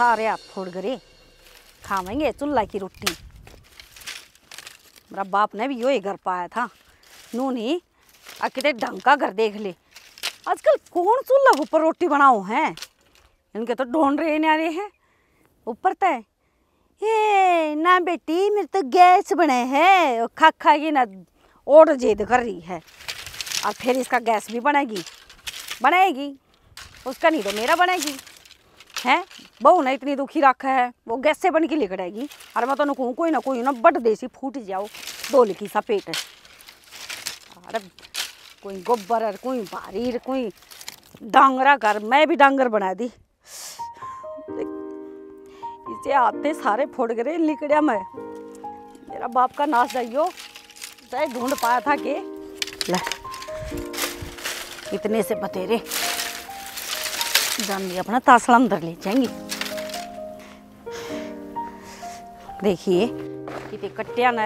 सारे हाथ फोड़ गए, खावेंगे चूल्हा की रोटी। मेरा बाप ने भी यो ही घर पाया था, नूनी कितने ढंग का घर देख ले। आजकल कौन चूल्हा के ऊपर रोटी बनाओ हैं, इनके तो ढूंढ रहे न्यारे हैं ऊपर तय। ये ना बेटी मेरे तो गैस बने है, खा खा के ना और जिद कर रही है, और फिर इसका गैस भी बनाएगी, उसका नहीं तो मेरा बनेगी है। बहू ने इतनी दुखी रखा है, वो गैस से बन के लेकर आएगी। अरे मैं तो कहूँ कोई ना बड़ देसी फूट जाओ, दो लिखी सा पेट है। अरे कोई गोबर और कोई भारी कोई डांगरा कर, मैं भी डांगर बना दी। इसे आते सारे फोड़ गए लिकड़िया में। मेरा बाप का नाश जाइयो, चाहे ढूंढ पाया था कि इतने से बतेरे जान लिया अपना तासला अंदर ले जाएंगी। देखिए कितने कट्टिया न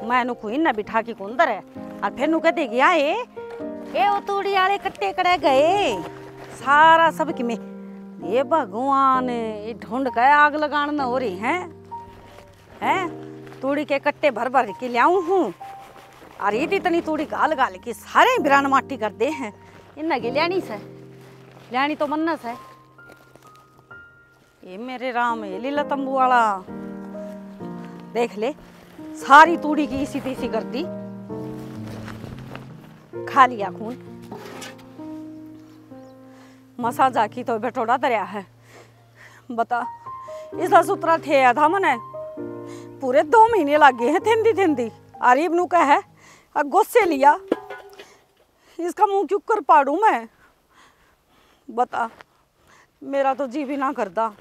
मैं खुई न बिठा के कुंदर है, और फिर नु कह देगी आए ए वो तूड़ी वाले कट्टे कड़े गए सारा सब कि में। ये भगवान ये ढूंढ के आग लगान न हो रही हैं तूड़ी के कट्टे भर भर के लाऊं हूँ, और ये इतनी तूड़ी गाल गाल के सारे बिरान माटी कर दे हैं। इन्ना की लियानी तो मन्नस है। ये मेरे राम ये लीला तंबू वाला देख ले, सारी तूड़ी की इसी तीसी कर दी, खा लिया खून। मसा जाकी तो बेटोड़ा दरिया है। बता इसला सुतरा थे था मने पूरे 2 महीने लग गए हैं थिंदी आरीब नु कह है गुस्से लिया, इसका मुंह क्यों कर पाड़ू मैं। बता मेरा तो जी भी ना करता,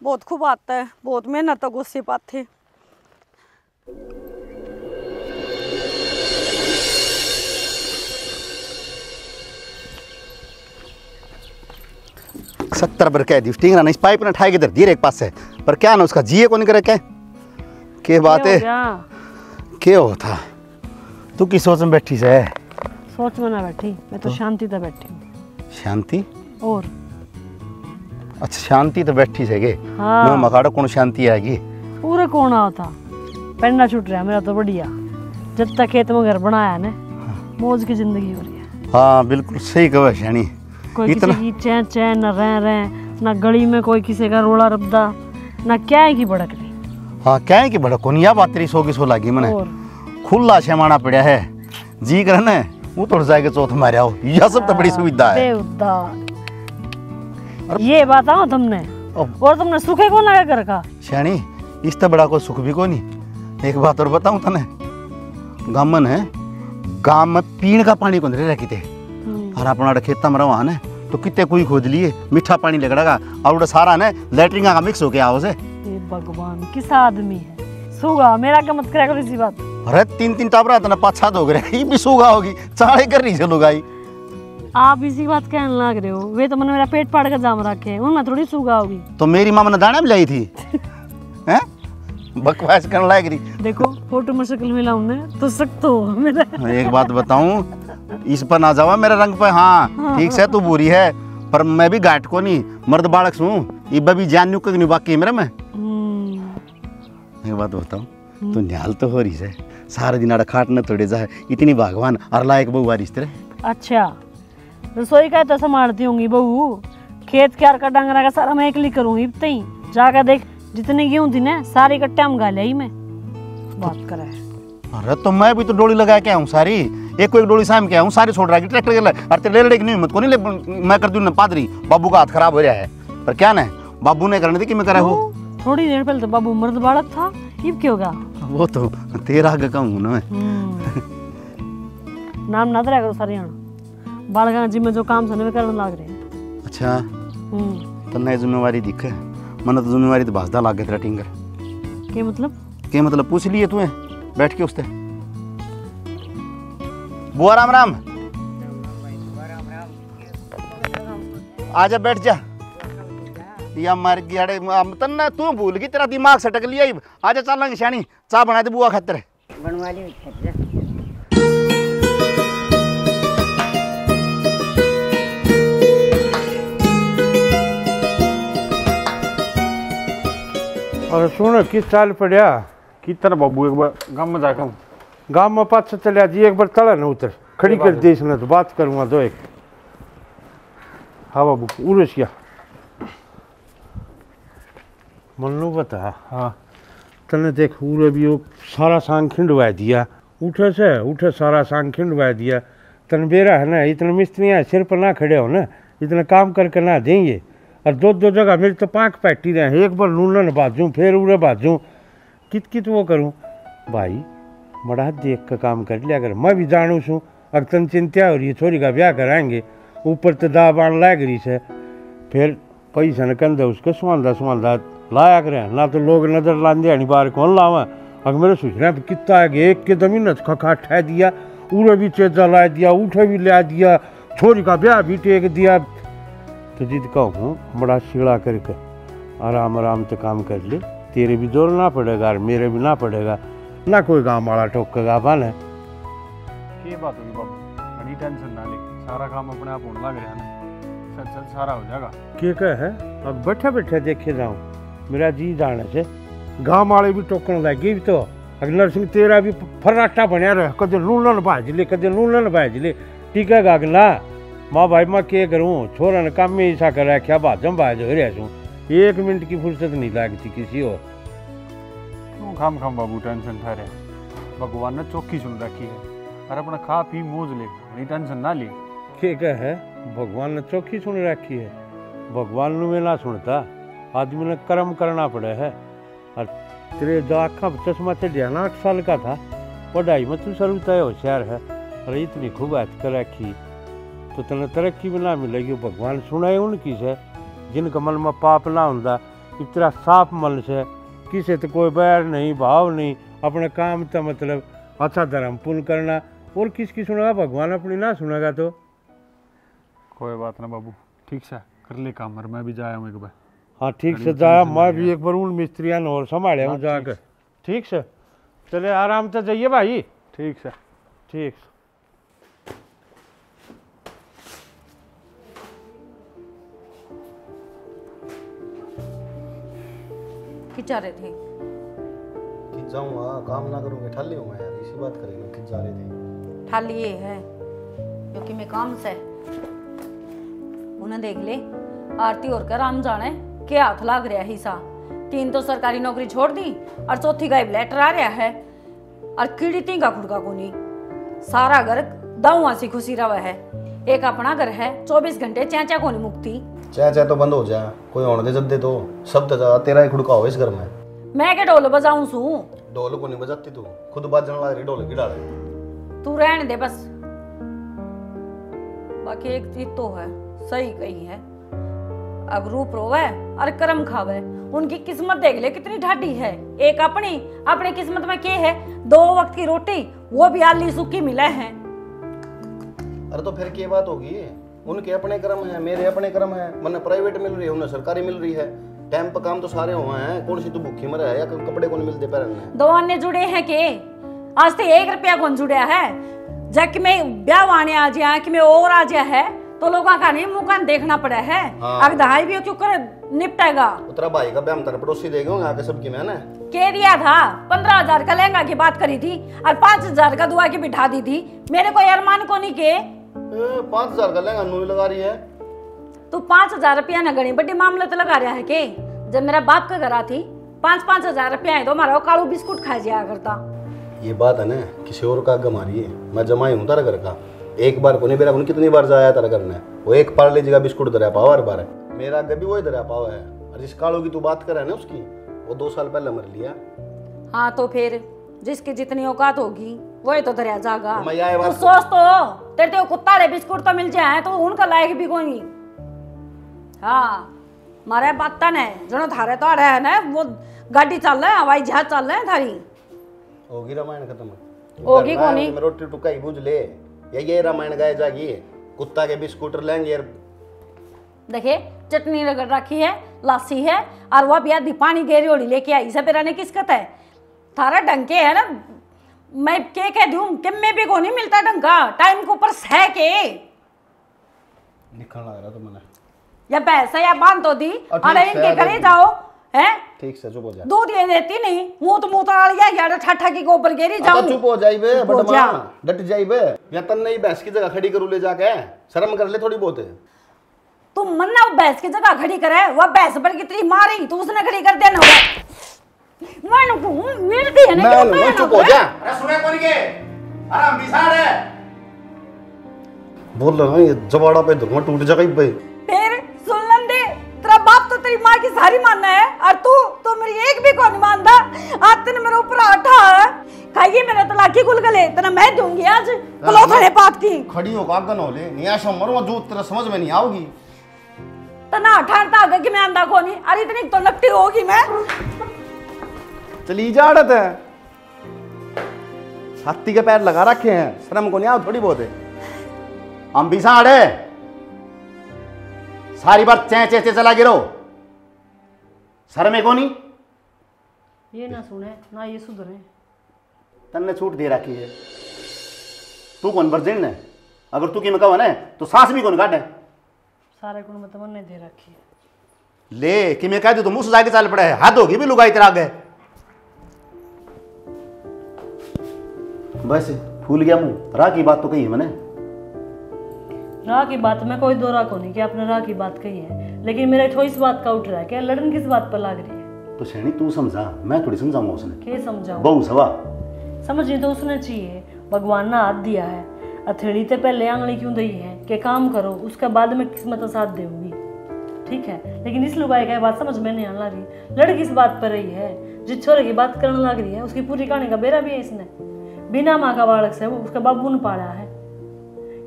बहुत खूब आता है, बहुत मेहनत तो गुस्से पाते। सत्तर पर कह दी स्टिंग ना इस पाइप ने ठाई के धर दिए एक पास से, पर क्या ना उसका जिए को नहीं करे के बात है क्या होता। तू किस सोच में बैठी से? सोच में ना बैठी, मैं तो शांति से बैठी हूँ। शांति? और अच्छा शांति तो बैठी से गे। हाँ। मैं मकाड़ो कौन शांति आएगी? पूरा कौन आता पेंडा छूट रहा मेरा तो बढ़िया। जब तक खेत में घर बनाया ने मौज की जिंदगी हो रही है। हाँ बिल्कुल सही कहा शानी। कोई किसी की चैन चैन न रह ना गली में कोई किसी का रोला रब्दा ना क्या है की भड़क रही। हाँ क्या है की भड़क कोनी या बात तेरी 100 की 100 लागी मने खुला छेमाना पड़ा है जी करने वो तोड़ जाएगा चौथ मारे आओ, यह सब तो बड़ी सुविधा है। ये बताओ तुमने और तुमने सुखे कौन लगा घर का शानी इस तो बड़ा कोई सुख भी को नहीं। एक बात और बताऊं तने, गामन है गांव में पीने का पानी कौन रह थे और अपना खेता में रहा ने तो कितने कोई खोद लिए मीठा पानी लगेगा और सारा ने लैट्रिन का मिक्स हो गया उसे। भगवान किस आदमी है सूगा मेरा क्या मत करेगा इसी बात। अरे 3 टापरा था ना 5-7 हो गए ये भी सूगा होगी चाड़े कर रही से लुगाई। आप इसी बात कहने लग रहे हो, वे तो मैंने मेरा पेट फाड़ कर जाम रखे उनमें थोड़ी सूगा होगी। तो मेरी मामा ने दाना भी लाई थी हैं बकवास करने लग रही। देखो फोटो में शक्ल मिला हमने तो सख्त हो मेरा। एक बात बताऊं इस पर ना जावा मेरे रंग पे। हाँ ठीक से तू बुरी है पर मैं भी गाट को नहीं मर्द बालक सू इब्बा भी जान न्यू नहीं बाकी मेरे में। एक बात बताऊं तू न्याल तो हो रही है सारे दिन आड़ा खाट न तोड़े जाए इतनी भगवान और लायक बहू बारिश तेरे। अच्छा रसोई का तो संभालती होंगी बहू, खेत क्यार का डांगरा का सारा मैं अकेली करूंगी इतनी जाकर देख जितने गेहूं थी ना सारी कट्टे हम गा लिया मैं बात कर रहा है। अरे तो मैं भी तो डोली लगा के आऊँ सारी एक को एक डोली शाम के आऊँ सारी छोड़ रहा है ट्रैक्टर के लिए और तेरे लेने की नहीं हिम्मत को नहीं मैं कर दूँ ना पादरी बाबू का हाथ खराब हो रहा है पर क्या ना बाबू ने करने दी कि मैं करा हूँ। थोड़ी देर पहले तो बाबू मर्द बालक था अब क्या होगा वो तो तेरा आगे का हूँ ना मैं। नाम ना रहेगा सारे बालका जिम में जो काम सने में करने लग रहे हैं। अच्छा तो नई जिम्मेवारी दिखे मैंने तो जिम्मेवारी तो भाजदा लाग गया तेरा टिंगर। क्या मतलब पूछ लिए तूने बैठ के उससे बुआ राम राम आजा बैठ जा या मर गया तन्ना तू भूल गई तेरा दिमाग सटक लिया आजा चलेंगे शानी चाय बना दे बुआ खातिर बनवा ली। और सुन किस साल पड़िया कितना बाबू एक बार गाँव में जाकर गांव में पाछा चलिया जी एक बार तला न उतर खड़ी कर दे इसने तो बात करूंगा दो एक। हाँ बाबू उड़सिया मनु बता। हाँ तने देख उरे भी वो सारा सांग खिंडवा दिया उठे सारा सांग खिंडवा दिया। तन बेरा है ना इतने मिस्त्रियाँ सिर पर ना खड़े हो ना इतना काम करके ना देंगे। और दो जगह मेरी तो पाँख पैटी रहे एक बार लूलन बाजूँ फिर उड़े बाजूँ कित वो करूँ भाई बड़ा देख का काम कर लिया अगर मैं भी जानू छूँ अगर तन चिंता हो रही है छोरी का ब्याह कराएंगे ऊपर तो दा बाण लाग रही से फिर पैसा न कंधे उसके सुमांदा लाया करें ना तो लोग नजर लांदे नहीं बाहर कौन लावा। अगर मेरे सोच रहे कितना है एक के जमीन खखा ठह दिया उड़े भी चेजा ला दिया उठे भी ला दिया छोरी का ब्याह भी टेक दिया। तो जिद कहूँ बड़ा सीढ़ा करके आराम से काम कर ले तेरे भी जोर ना पड़ेगा और मेरे भी ना पड़ेगा ना कोई गाँव वाला टोकेगा बन है। क्या बात होगी बाबू बड़ी टेंशन ना ले सारा काम अपने आप होने लग रहा है ना चल सारा हो जाएगा। क्या है अब बैठे देखे जाऊँ मेरा जी जाने से गाँव वाले भी टोकन लगे भी तो अगर नरसिंह तेरा भी फर्राटा बनया रहे कदे लूलन भाज ले टिकेगा ना माँ भाई मैं क्या करूँ छोरा ने काम में ऐसा कर रखा भाजम भाज हो रहा हूँ एक मिनट की फुर्सत नहीं लगती किसी और। क्यों खाम बाबू टेंशन ठहरे भगवान ने चौकी सुन रखी है और अपना खा पी मौज ले बड़ी टेंशन ना ले। क्या है भगवान ने चौकी सुन रखी है भगवान में ना सुनता आदमी ने कर्म करना पड़े है। और तेरे जो आँखा चश्मा चढ़िया ना 8 साल का था पढ़ाई में तू शुरू तय होशियार है और इतनी खूब हथ कर रखी तो तेने तरक्की भी ना मिलेगी। भगवान सुनाए उनकी से जिनका मन में पाप ना होता इतना साफ मन से किसी तो कोई बैर नहीं भाव नहीं अपने काम तो मतलब अच्छा धर्म पुण्य करना और किसकी सुनेगा भगवान अपनी ना सुनेगा तो कोई बात ना बाबू ठीक से कर ले काम और मैं भी जाया हूँ एक बार। हाँ ठीक से जाया मैं भी एक बार उन मिस्त्रियों ने और संभाले हूँ जाकर ठीक से चले आराम से जाइए भाई ठीक से ठीक। खिंचा रहे थे खिंच जाऊंगा काम ना करूंगा ठाली हूँ मैं यार इसी बात करेंगे खिंच जा रहे थे ठाली ये है क्योंकि मैं काम से उन्हें देख ले आरती और कर हम जाने क्या हाथ लाग रहा है हिस्सा 3 तो सरकारी नौकरी छोड़ दी और चौथी गायब लेटर आ रहा है और कीड़ी तीन का खुड़का को नहीं सारा घर दाऊआ से खुशी रहा है। एक अपना घर है 24 घंटे चाचा को नहीं मुक्ति चाहे तो बंद हो जाए कोई होने दे जब दे तो सब तो तेरा ही खुड़का हो इस घर में। मैं क्या ढोल बजाऊं सू ढोल को नहीं बजाती तू खुद बाजने लग रही ढोल की डाले तू रहने दे बस। बाकी एक चीज तो है सही कही है अब रूप रोवे और कर्म खावे उनकी किस्मत देख ले कितनी ढाटी है। एक अपनी किस्मत में क्या है 2 वक्त की रोटी वो भी आली सूखी मिले हैं। अरे तो फिर क्या बात होगी उनके अपने कर्म है मेरे अपने कर्म है मैंने प्राइवेट मिल रही है उन्हें सरकारी मिल रही है टाइम पर काम तो सारे हुए हैं कौन सी तू भूखी मरा है या कपड़े को नहीं मिलते पहनने। 2 अन्य जुड़े हैं के आज तक 1 रुपया कौन जुड़ा है जब में ब्याह आने आ जाए कि मैं और आ जाए है तो लोगों का नहीं मुंह देखना पड़ा है। अगर दहाई भी क्यों कर निपटेगा उतरा भाई का ब्याह तेरे पड़ोसी देगा आके सबकी मैंने कह दिया था 15,000 का लहंगा की बात करी थी और 5,000 का दुआ की बिठा दी थी मेरे को अरमान को नहीं के 5,000 का लहंगा नूरी लगा रही है तू 5,000 रुपया न गणी बड़ी मामला तो लगा रहा है के जब मेरा बाप का घर आती 5,000 रुपया है तो हमारा कालू बिस्कुट खा जाया करता। ये बात है ना किसी और का गमारी है मैं जमाई हूँ तेरा घर का एक बार को नहीं मेरा कितनी बार जाया तेरा घर ने वो एक पार्ले जी का बिस्कुट दरिया पावा हर बार मेरा आगे भी वही दरिया पावा है और जिस कालू की तू बात कर रहा है ना उसकी वो 2 साल पहले मर लिया। हाँ तो फिर जिसकी जितनी औकात होगी वही तो दरिया जागा। तो सोच तो तेरे तो कुत्ता रे बिस्कुट तो मिल जाए तो उनका लायक भी कोई नहीं। हाँ मारे बात है जनो थारे तो आ रहा है ना वो गाड़ी चल रहा है हवाई जहाज चल रहा है थारी होगी रामायण खत्म होगी को नहीं रोटी टुका ही बुझ ले ये रामायण गाय जागी कुत्ता के बिस्कुट लेंगे यार देखे चटनी रगड़ रखी है लासी है और वह भी आधी पानी गेरी ओढ़ी लेके आई सब ने किसकत है थारा ढंग के है ना मैं क्या कह दूं कि मैं भी को नहीं मिलता ढंग का टाइम के ऊपर सह के निकलना लग रहा तो मैंने या पैसा या बांध तो दी अरे इनके घरे जाओ है। ठीक से चुप हो जा। दूध ये देती नहीं, मुंह तो आल गया यार, ठाठा की गोबर गेरी जाऊं। चुप हो जाई बे, चुप हो बट जा। मां डट जाई बे। या तन नहीं भैंस की जगह खड़ी करू ले जाके, शर्म कर ले थोड़ी बहुत। तू मन्ना वो भैंस की जगह खड़ी करे, वह भैंस पर कितनी मारी तू उसने खड़ी कर देना मैं मिलती है ना। मैं चुप हो जा। अरे सुने कौन के? अरे बिसाड़ है। बोल रहा हूं ये जवाड़ा पे धुआं टूट जाएगा भाई। फिर सुन लन दे, तेरा बाप तो तेरी माँ की सारी मानना है और तू मेरी एक भी कौन मानता। आज तेने मेरे ऊपर आठा है, खाइए मेरा तलाकी गुलगले तेरा मैं दूंगी आज कलोथड़े पात की। खड़ी हो कागन हो ले नियाशा मरो जो तेरा समझ में नहीं आओगी। तना ठाणता आगे कि मैं अंधा कोनी, अरे इतनी तो नकटी होगी मैं। चली जा आड़त है, छाती के पैर लगा रखे हैं, शर्म को नहीं आओ थोड़ी बहुत है। हम भी साढ़े सारी बात चे चे चे चला गिरो, शर्म को नहीं। ये ना सुने ना ये सुधरे। तन्ने छूट दे रखी है, तू कौन वर्जिन है? अगर तू की में कहो ना तो सांस भी कौन काटे? सारे गुण में तमन्ने दे रखी है। ले कि मैं कह दू तो मुंह से जाके चल पड़ा है, हाथ होगी भी लुगाई तेरा आगे। बस फूल गया मुंह। राह की बात तो कही है मैंने। राह की बात में कोई दो राह को नहीं कि आपने राह की बात कही है, लेकिन मेरा थोड़ी इस बात का उठ रहा है कि लड़न किस बात पर लाग रही है। तो शैनी तू समझा, मैं थोड़ी समझाऊंगा उसने। क्या समझाऊं? बहु सवा समझनी तो उसने चाहिए। भगवान ने हाथ दिया है, हथेली से पहले आंगली क्यों दी है कि काम करो उसके बाद में किस्मत साथ देगी, ठीक है। लेकिन इस लुगाई का बात समझ में नहीं आने रही। लड़ किस बात पर रही है, जिस छोरे की बात करने लग रही है उसकी पूरी कहानी का बेरा भी है इसने। बिना माँ का बालक से वो उसका बाबू ने पाला है।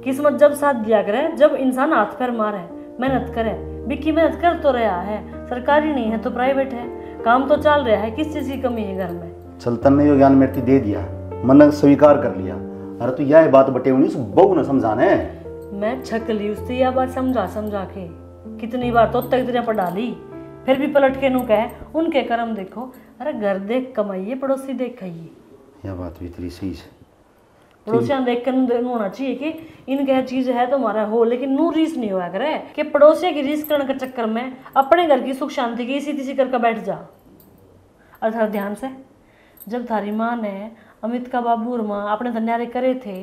किस्मत जब साथ दिया करे, जब इंसान हाथ पैर मारे मेहनत करे। बिक्की मेहनत कर तो रहा है, सरकारी नहीं है तो प्राइवेट है, काम तो चल रहा है, किस चीज की कमी है घर में? चलतन ने जो ज्ञान मेरे दे दिया, मन स्वीकार कर लिया। अरे तू यह बात बटे उन्हीं बहु न समझाने। मैं छक ली उससे यह बात समझा के कितनी बार तो तक पर डाली, फिर भी पलट के नू कहे उनके कर्म देखो। अरे घर देख कमाइए, पड़ोसी देख खाइए। यह बात भी तेरी सही है। पड़ोसियां देख कर होना चाहिए कि इनके चीज है तो हमारा हो, लेकिन नू रीस नहीं हुआ करे कि पड़ोसियों की रीस करने के चक्कर में अपने घर की सुख शांति की इसी तिसी करके बैठ जा। और ध्यान से, जब थारी माँ ने अमित का बाबू और माँ अपने धन्यारे करे थे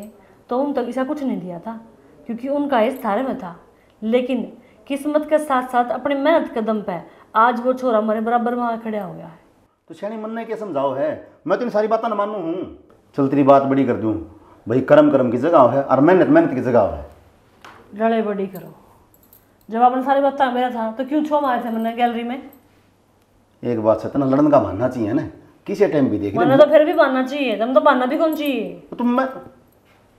तो उन तक ऐसा कुछ नहीं दिया था, क्योंकि उनका इस थारे में था। लेकिन किस्मत के साथ साथ अपने मेहनत के दम पे आज वो छोरा हमारे बराबर वहां खड़ा हो गया है। तो शैनी मन ने क्या समझाओ है? मैं तेरी सारी बातें न मानू हूँ। चल तेरी बात बड़ी कर दूँ भाई, कर्म की जगह है और मेहनत की जगह है। लड़ाई बड़ी करो। जब आपने सारी बात मेरा था तो क्यों छो मारे थे मैंने गैलरी में? एक बात से तना लड़न का मानना चाहिए ना, किसी टाइम भी देख मानना तो फिर भी मानना चाहिए, तुम तो मानना भी कौन चाहिए।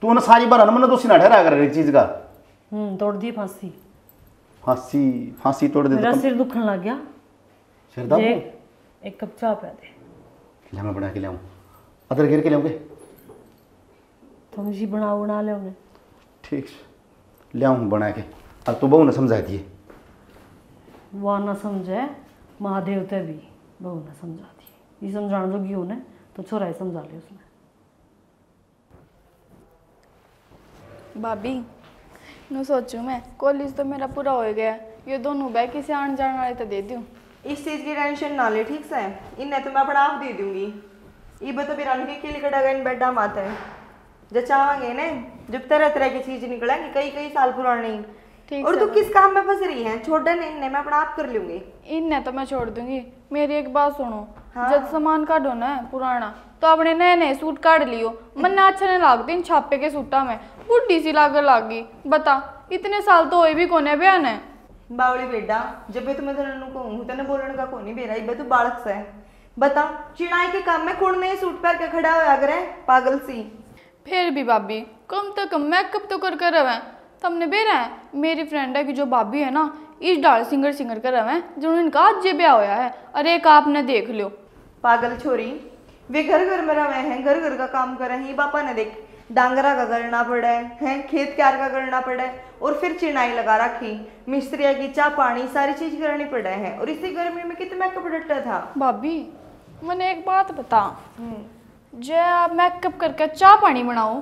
तू ना सारी बार मन दोषी ना ठहरा कर एक चीज का। तोड़ दी फांसी। फांसी तोड़ दे। मेरा सिर दुखने लग गया। सिर दाबू एक कप चाय पिला दे। ले मैं बना के लाऊं, अदर गिर के लाऊंगे। तुम जी बना ले। ठीक ले आऊँ बना के। अब तो बहू ने समझा दिए। वह ना समझे महादेव ते भी बहू ने समझा दिए। ये समझाने जोगी होने तो छोरा ही समझा लिया उसने। भाभी नु सोचूं मैं कॉलेज तो मेरा पूरा हो गया, ये दोनों बैग किसी आने जाने वाले तो दे दूं। इस चीज की टेंशन ना ले, ठीक से इन्हें तो मैं अपना आप दे दूंगी। ये तो फिर के लिए कटा गए बेटा माता है जो चाहेंगे ने, जब तरह तरह की चीज निकलेंगी कई साल पुरानी। और तू किस काम में फंस रही है? छोड़ दे इन्हें, मैं अपना आप कर लूंगी। इन्हें तो मैं छोड़ दूंगी। मेरी एक बात सुनो, जब सामान काटो ना पुराना तो अपने नए नए सूट काट लियो। मन अच्छा नहीं लगते इन छापे के सूटा में, बुढ़ी सी लागी। बता इतने साल तो होए भी कोने बयान है। बावली बेटा, जब भी तुम्हें कहूँ तेने बोलने का कोनी बेरा, तू बालक से बता चिड़ाई के काम में कौन नए सूट पहन के खड़ा होया करे पागल सी। फिर भी भाभी कम तो कम मेकअप तो कर रहे तमने बेरा है। मेरी फ्रेंड है कि जो भाभी है ना, इस डाल सिंगर कर रहे हैं जो इनका आज जे ब्याह होया है। अरे एक आपने देख लियो पागल छोरी, वे घर में रहे हैं, घर का काम कर रहे हैं। पापा ने देख डांगरा का करना पड़े है, खेत क्यार का करना पड़े, और फिर चिनाई लगा रखी, मिस्त्रिया की चाह पानी सारी चीज करनी पड़े है। और इसी गर्मी में कितना मेकअप डटता था। भाभी मैंने एक बात बता, जो आप मेकअप करके चाह पानी बनाओ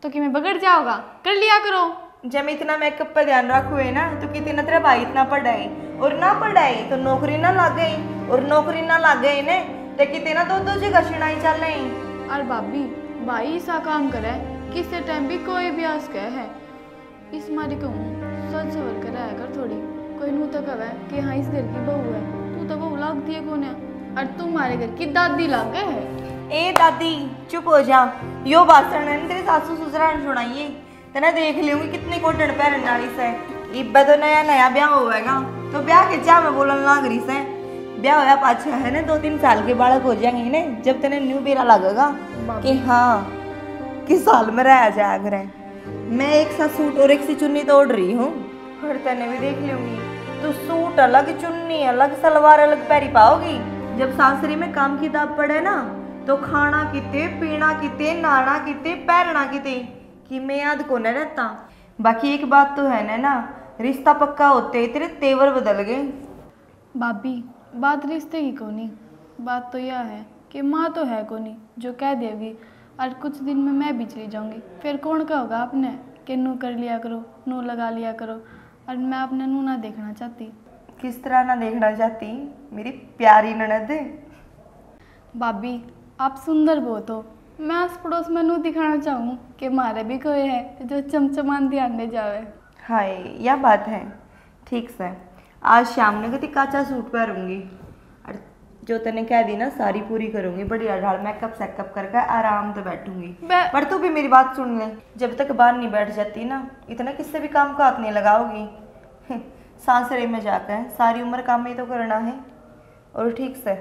तो कि मैं बगड़ जाओगा, कर लिया करो। जब मैं इतना मेकअप पर ध्यान रखू है ना तो कितना तेरा भाई इतना पढ़ा है, और ना पढ़ाई तो नौकरी ना लग गई, और नौकरी ना लग गई ने तो कितने ना दो जगह शिनाई चल रही। और भाभी भाई ऐसा काम करे किसी टाइम भी कोई भी आस कह है इस मारी कहूँ सच सवर कर रहा कर थोड़ी कोई नू तो कहे कि हाँ इस घर की बहू है, तू तो बहू लगती है कौन है, और तुम्हारे घर की दादी लग गए है। ए दादी चुप हो जा, यो भाषण है तेरे सासू ससुरा ने सुनाइए तेना देख लूंगी कितनी कोटन पहन वाली से। इब्बा तो नया नया ब्याह होगा तो ब्याह के चाह में बोलन लाग रही से, ब्याह होया पाछा है ना 2-3 साल के बालक हो जाएंगे ने जब तेने न्यू बेरा लगेगा कि हाँ किस साल में रह जाया करे। मैं एक सा सूट और एक सी चुन्नी तो ओढ़ रही हूँ, और तेने भी देख लूंगी तो सूट अलग चुन्नी अलग सलवार अलग पहरी पाओगी। जब सासरी में काम की दाब पड़े ना तो खाना किते पीना किते नहाना किते पहनना किते कि मैं याद को न रहता। बाकी एक बात तो है ना रिश्ता पक्का होते ही तेरे तेवर बदल गए। भाभी बात रिश्ते की कोनी, बात तो यह है कि माँ तो है कोनी जो कह देगी, और कुछ दिन में मैं भी चली जाऊंगी, फिर कौन कहोगा आपने कि नू कर लिया करो नू लगा लिया करो, और मैं अपने नू ना देखना चाहती। किस तरह ना देखना चाहती मेरी प्यारी ननद? भाभी आप सुंदर बहुत हो, मैं आस पड़ोस में नू दिखाना चाहूँ कि मारे भी कोई है जो चमचमान ध्यान दे जावे। हाय यह बात है, ठीक से आज शाम ने कति काचा सूट पहनूंगी और जो तने कह दी ना सारी पूरी करूंगी, बढ़िया ढाल मेकअप सेकअप करके आराम से बैठूंगी। पर तू भी मेरी बात सुन ले, जब तक बाहर नहीं बैठ जाती ना इतना किससे भी काम का हाथ नहीं लगाओगी। सासरे में जाकर सारी उम्र काम ही तो करना है। और ठीक से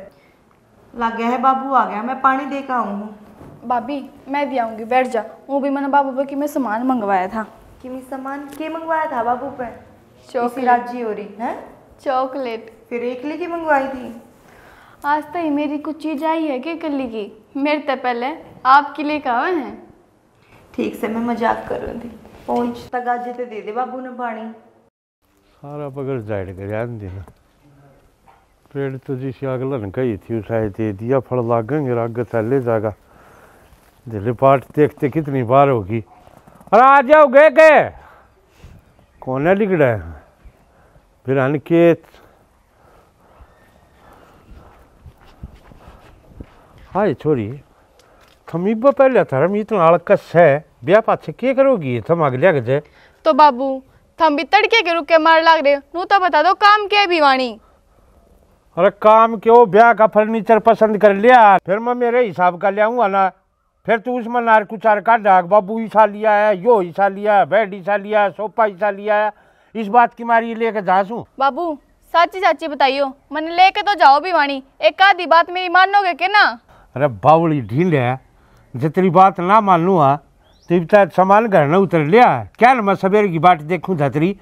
लग गया है बाबू आ गया, मैं पानी दे कर आऊँ। भाभी मैं भी आऊँगी, बैठ जा। वो भी मैंने बाबू पे कि मैं सामान मंगवाया था। कि मैं सामान के मंगवाया था बाबू पे? चॉकलेट। राजी हो रही है चॉकलेट। फिर एक ली की मंगवाई थी? आज तो ही मेरी कुछ चीज आई है कि कली की, मेरे तो पहले आपके लिए कहा है। ठीक से मैं मजाक कर रही थी। पहुंच तक आज ते दे दे बाबू ने पानी। सारा पकड़ जाइड कर जान देना पेड़ तो जिस अगलन कही थी उठाए दे दिया, फल लागेंगे आगे चले जाएगा। दिल्ली पार्ट देखते कितनी बार होगी। अरे आ जाओ गए कौन है लिखड़ा है फिर अनिकेत। हाय छोरी थमीबा पहले थरम इतना अलकस है ब्याह पाछे क्या करोगी थम अगले गजे। तो बाबू थम भी तड़के के रुके मार लाग रहे हो, नू तो बता दो काम क्या है भिवानी। अरे काम क्यों, ब्याह का फर्नीचर पसंद कर लिया फिर मैं मेरे हिसाब का ले आऊंगा ना, फिर तू उसमें नार कुछ का डाक बाबू ईसा लिया है, यो ईसा लिया है, बेड ईसा लिया है, सोफा ईसा लिया है, इस बात की मारी लेके जासूं। बाबू साची साची बताइयो, मैंने लेके तो जाओ भिवानी, एक आधी बात मेरी मानोगे के ना। अरे बावली ढील है, जितनी बात ना मान लूँ तो सामान घर न उतर लिया क्या ना, मैं सवेरे की बात देखूँ धतरी।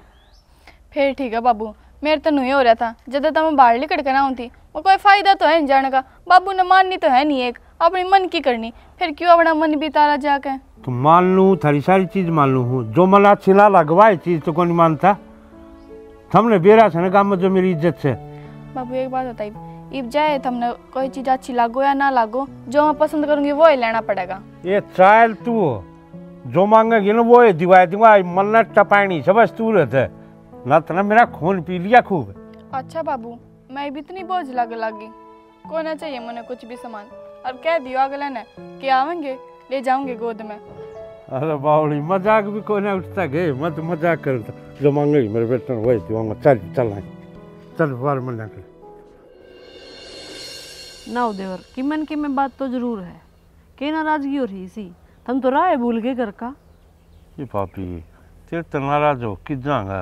फिर ठीक है बाबू, मेरे तो नहीं हो रहा था जब तक मैं बाहर निकल कर ना होती, वो कोई फायदा तो है नहीं जाने का। बाबू ने माननी तो है नहीं, एक अपनी मन की करनी, फिर क्यों अपना मन भी तारा जाके। तो मान लूँ थारी सारी चीज मान लूँ हूँ, जो मन अच्छी ना लगवाए चीज तो कौन मानता। हमने बेरा से ना काम में जो मेरी इज्जत से। बाबू एक बात बताइए, इब जाए तुमने कोई चीज अच्छी लागो या ना लागो, जो मैं पसंद करूंगी वो ही लेना पड़ेगा। ये चाल तू जो मांगेगी ना वो दिवाई दूंगा, मन टपानी सब तू रहते ना तो ना मेरा खून पी लिया खूब। अच्छा बाबू मैं भी इतनी बोझ लगी, को ना चाहिए मैंने कुछ भी सामान, और कह दियो अगले ने कि आवेंगे ले जाऊंगे गोद में। अरे बावड़ी मजाक भी कोई ना उठता गए, मत मजाक करता, जो मांगेगी मेरे बेटे वही दूंगा। चल चल चल बार मन कर ना देवर कि मन की में बात तो जरूर है कि नाराजगी हो रही सी, हम तो राय भूल गए घर का। ये पापी तेरे तो नाराज हो कि जाऊंगा,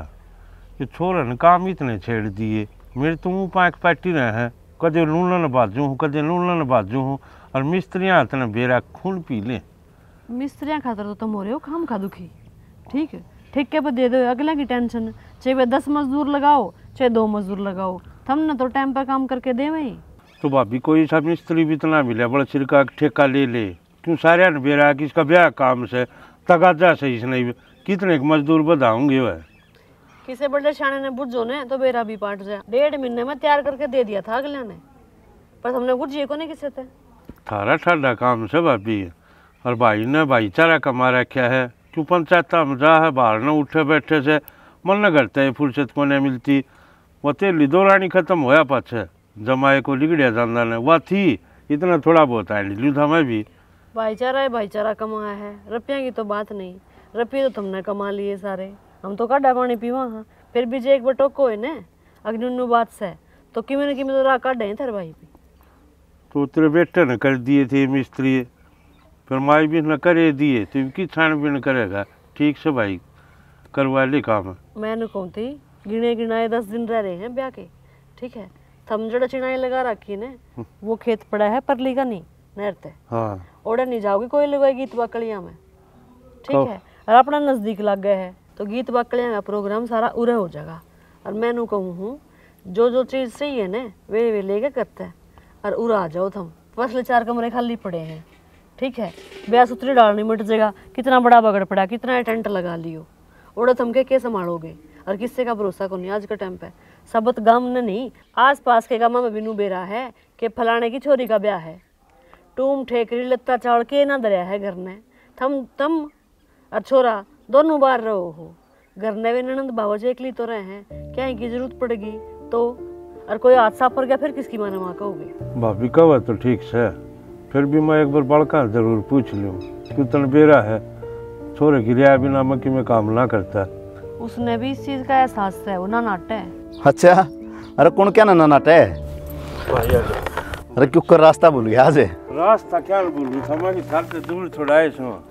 ये छोरे ने काम इतने छेड़ दिए, मेरे तो मुँह पाँख पैटी रहे हैं, कदे लूलन बाजू हूँ कदे लूलन बाजू हूँ, और मिस्त्रियाँ इतना बेरा खून पी लें। मिस्त्रियाँ खातर तो तुम हो रहे हो खाम खा दुखी, ठीक है ठेके पर दे दो अगला की टेंशन, चाहे वे 10 मजदूर लगाओ चाहे 2 मजदूर लगाओ, थम ना तो टाइम पर काम करके दे वही। तो भाभी कोई सा मिस्त्री भी इतना मिले बड़ा सिर का ठेका ले ले, क्यों सारे ने बेरा कि इसका ब्याह काम से तगाजा सही से नहीं, कितने मजदूर बढ़ाऊंगे वह। किसी बड़े शाने ने बुझो ने तो बेरा भी पाट जाए, 1.5 महीने में तैयार करके दे दिया था अगले ने, पर हमने बुझिए को नहीं किसे थे। थारा ठाडा काम से भाभी, और भाई ने भाईचारा कमा रखा है, क्यों पंचायत में जा है बाहर न उठे बैठे से मन न करता है, फुर्सत को नहीं मिलती, वो तेली दौरानी खत्म होया पाछे जमाए को लिगड़िया जाना ने वह थी इतना थोड़ा बहुत है लिलू था मैं भी। भाईचारा है, भाईचारा कमाया है, रुपया की तो बात नहीं, रुपये तो तुमने कमा लिए सारे, हम तो काढ़ा पानी पीवा हाँ, फिर भी जे एक बटो को है ने अग्नि बात से तो किमें न किमें तो रा काढ़े हैं तेरे भाई भी। तो तेरे बेटे ने कर दिए थे मिस्त्री, फिर माई भी न करे दिए तो की छानबीन करेगा, ठीक से भाई करवा ले काम। मैंने कहूँ थी गिने गिनाए 10 दिन रह रहे हैं ब्याह के, ठीक है, थम जड़ा चिनाई लगा रखी ने, वो खेत पड़ा है परली का नहीं नहरते, हाँ ओढ़े नहीं जाओगी कोई लगाई गीत बाकड़िया में, ठीक है, और अपना नजदीक लग गए है तो गीत बाकड़िया का प्रोग्राम सारा उरे हो जाएगा। और मैंने कहूँ हूँ जो चीज़ सही है ना वे लेके करते हैं और उरा आ जाओ थम, बस 4 कमरे खाली पड़े हैं, ठीक है, ब्याह सुतरी डालनी मिट जाएगा, कितना बड़ा बगड़ पड़ा, कितना टेंट लगा लियो, ओढ़े थम के संभालोगे और किससे का भरोसा को नहीं आज के टाइम पे, सबत गांव ने नहीं आस पास के गाँव में बिनू बेरा है कि फलाने की छोरी का ब्याह है, टूम ठेकरी लत्ता चावल के ना दरिया है घर ने, तम और छोरा दोनों बार रहो हो, घर ने वे ननंद बाबा एकली तो रहे हैं, क्या की जरूरत पड़ेगी तो, और कोई हादसा पर गया फिर किसकी माने माँ कहोगे। भाभी कहा तो ठीक से, फिर भी मैं एक बार बड़का जरूर पूछ लूँ क्यों तन बेरा है छोरे की रिया बिना मक्की में काम ना करता। उसने भी इस चीज का एहसास है, वो ना नाटे है। अच्छा अरे कौन क्या ना नाटे है, अरे क्यों कर रास्ता भूल गया आज रास्ता क्या बोलूँ हमारी घर से दूर थोड़ा है सो।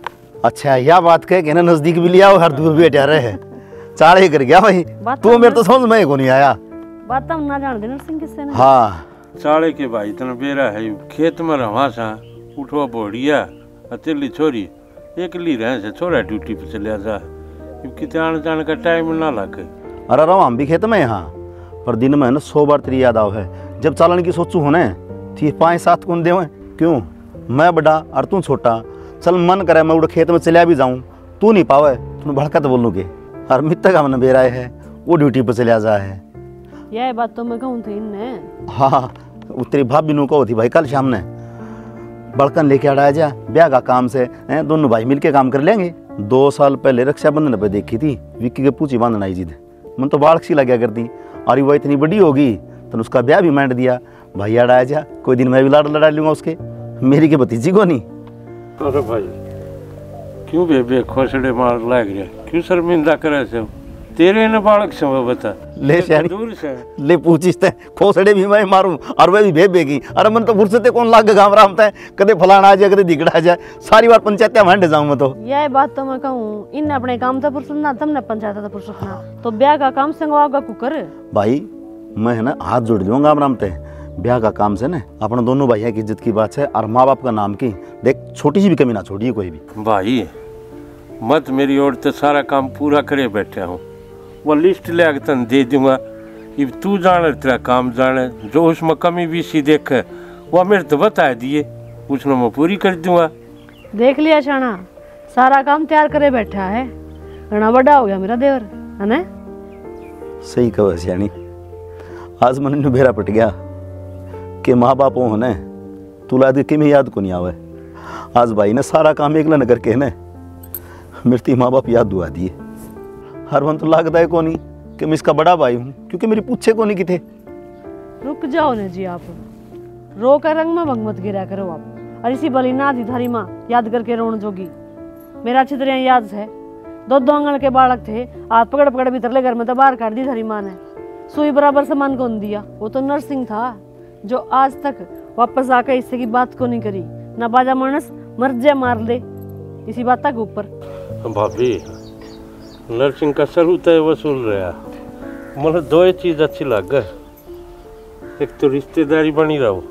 अच्छा यह बात कह के ना नजदीक भी लिया हर दूर भी हटा रहे चाड़े कर गया भाई, तू मेरे तो समझ में को नहीं आया बात हम ना जान देना सिंह किससे ने। हाँ चाड़े के भाई इतना बेरा है खेत में रहा सा उठवा बोड़िया अकेली छोरी एकली रहे से छोरा ड्यूटी पे चलिया जा कितने आने जाने का टाइम ना लगे। अरे रहो हम भी खेत में यहाँ पर दिन में ना 100 बार तेरी याद आव है, जब चालन की सोचू होने थी 5-7 कौन देवे क्यों, मैं बड़ा और तू छोटा, चल मन करे मैं उड़ खेत में चलिया भी जाऊँ, तू नहीं पावे तुम भड़कत बोलूँगे और मित्तक हमने बेराए है वो ड्यूटी पर चलिया जा है। यह बात तो मैं कहूँ थी इनने। हाँ तेरी भाभी नू कहो थी भाई कल शाम ने बड़कन लेके आ जा ब्याह का काम से हैं दोनों भाई मिलके काम कर लेंगे। 2 साल पहले रक्षाबंधन पे देखी थी विक्की के पूछी बांधना आई जिद मन तो बाढ़ सी लग्या करती और वो इतनी बड़ी होगी तो उसका ब्याह भी मांड दिया भाई आड़ा जा कोई दिन मैं भी लाड़ लड़ा लूंगा उसके मेरी के भतीजी को नहीं। अरे भाई क्यों बेबे खोसड़े मार लाग रहा क्यों शर्मिंदा करे से तेरे ने बालक से बता ले शानी दूर से ले पूछिस ते खोसड़े भी मैं मारूं और वे भी भेबेगी अरे मन तो फुर्सते कौन लाग गांव राम ते कदे फलाना आ जाए कदे दिगड़ा आ जाए सारी बार पंचायत में जाऊं मैं तो। यह बात तो मैं कहूँ इन अपने काम था फुर्सत ना तुमने पंचायत था फुर्सत ना तो ब्याह का काम संगवागा कुकर भाई मैं है ना हाथ जोड़ दूंगा गांव राम ते ब्याह का काम से ना अपने दोनों भाइयों की इज्जत की बात है और माँ बाप का नाम की देख छोटी सी भी कमी ना छोड़िए कोई भी। भाई मत मेरी ओर तो सारा काम पूरा करे बैठे हूँ वो लिस्ट ले आके तन दे दूंगा ये तू जाने तेरा काम जाने जो उसमें कमी भी सी देखे वो मेरे तो बता दिए उसने मैं पूरी कर दूंगा। देख लिया शाना सारा काम तैयार करे बैठा है घना बड़ा हो गया मेरा देवर है ना। सही कहो सियानी आज मन बेरा पट गया कि माँ बाप हो ने तुला दे के मैं याद को नहीं आवे आज भाई ने सारा काम एकला न करके ने मेरी माँ बाप याद दुआ दिए हर मन तो लगता है को नहीं कि मैं इसका बड़ा भाई हूँ क्योंकि मेरी पूछे को नहीं किथे। रुक जाओ ना जी आप रो कर रंग में भंग मत गिरा करो आप और इसी बली ना थी थारी माँ याद करके रोन जोगी मेरा अच्छी तरह याद है 2 आंगन के बालक थे हाथ पकड़ पकड़ भीतर ले घर में तो बाहर काट दी थारी माँ ने सुई बराबर सामान कौन दिया वो तो नरसिंह था जो आज तक वापस आकर इससे की बात को नहीं करी ना बाजा मानस मर्जे मार ले इसी बात तक ऊपर। भाभी नरसिंह का सरू तय वसूल रहा मतलब 2 चीज अच्छी लग एक तो रिश्तेदारी बनी रहो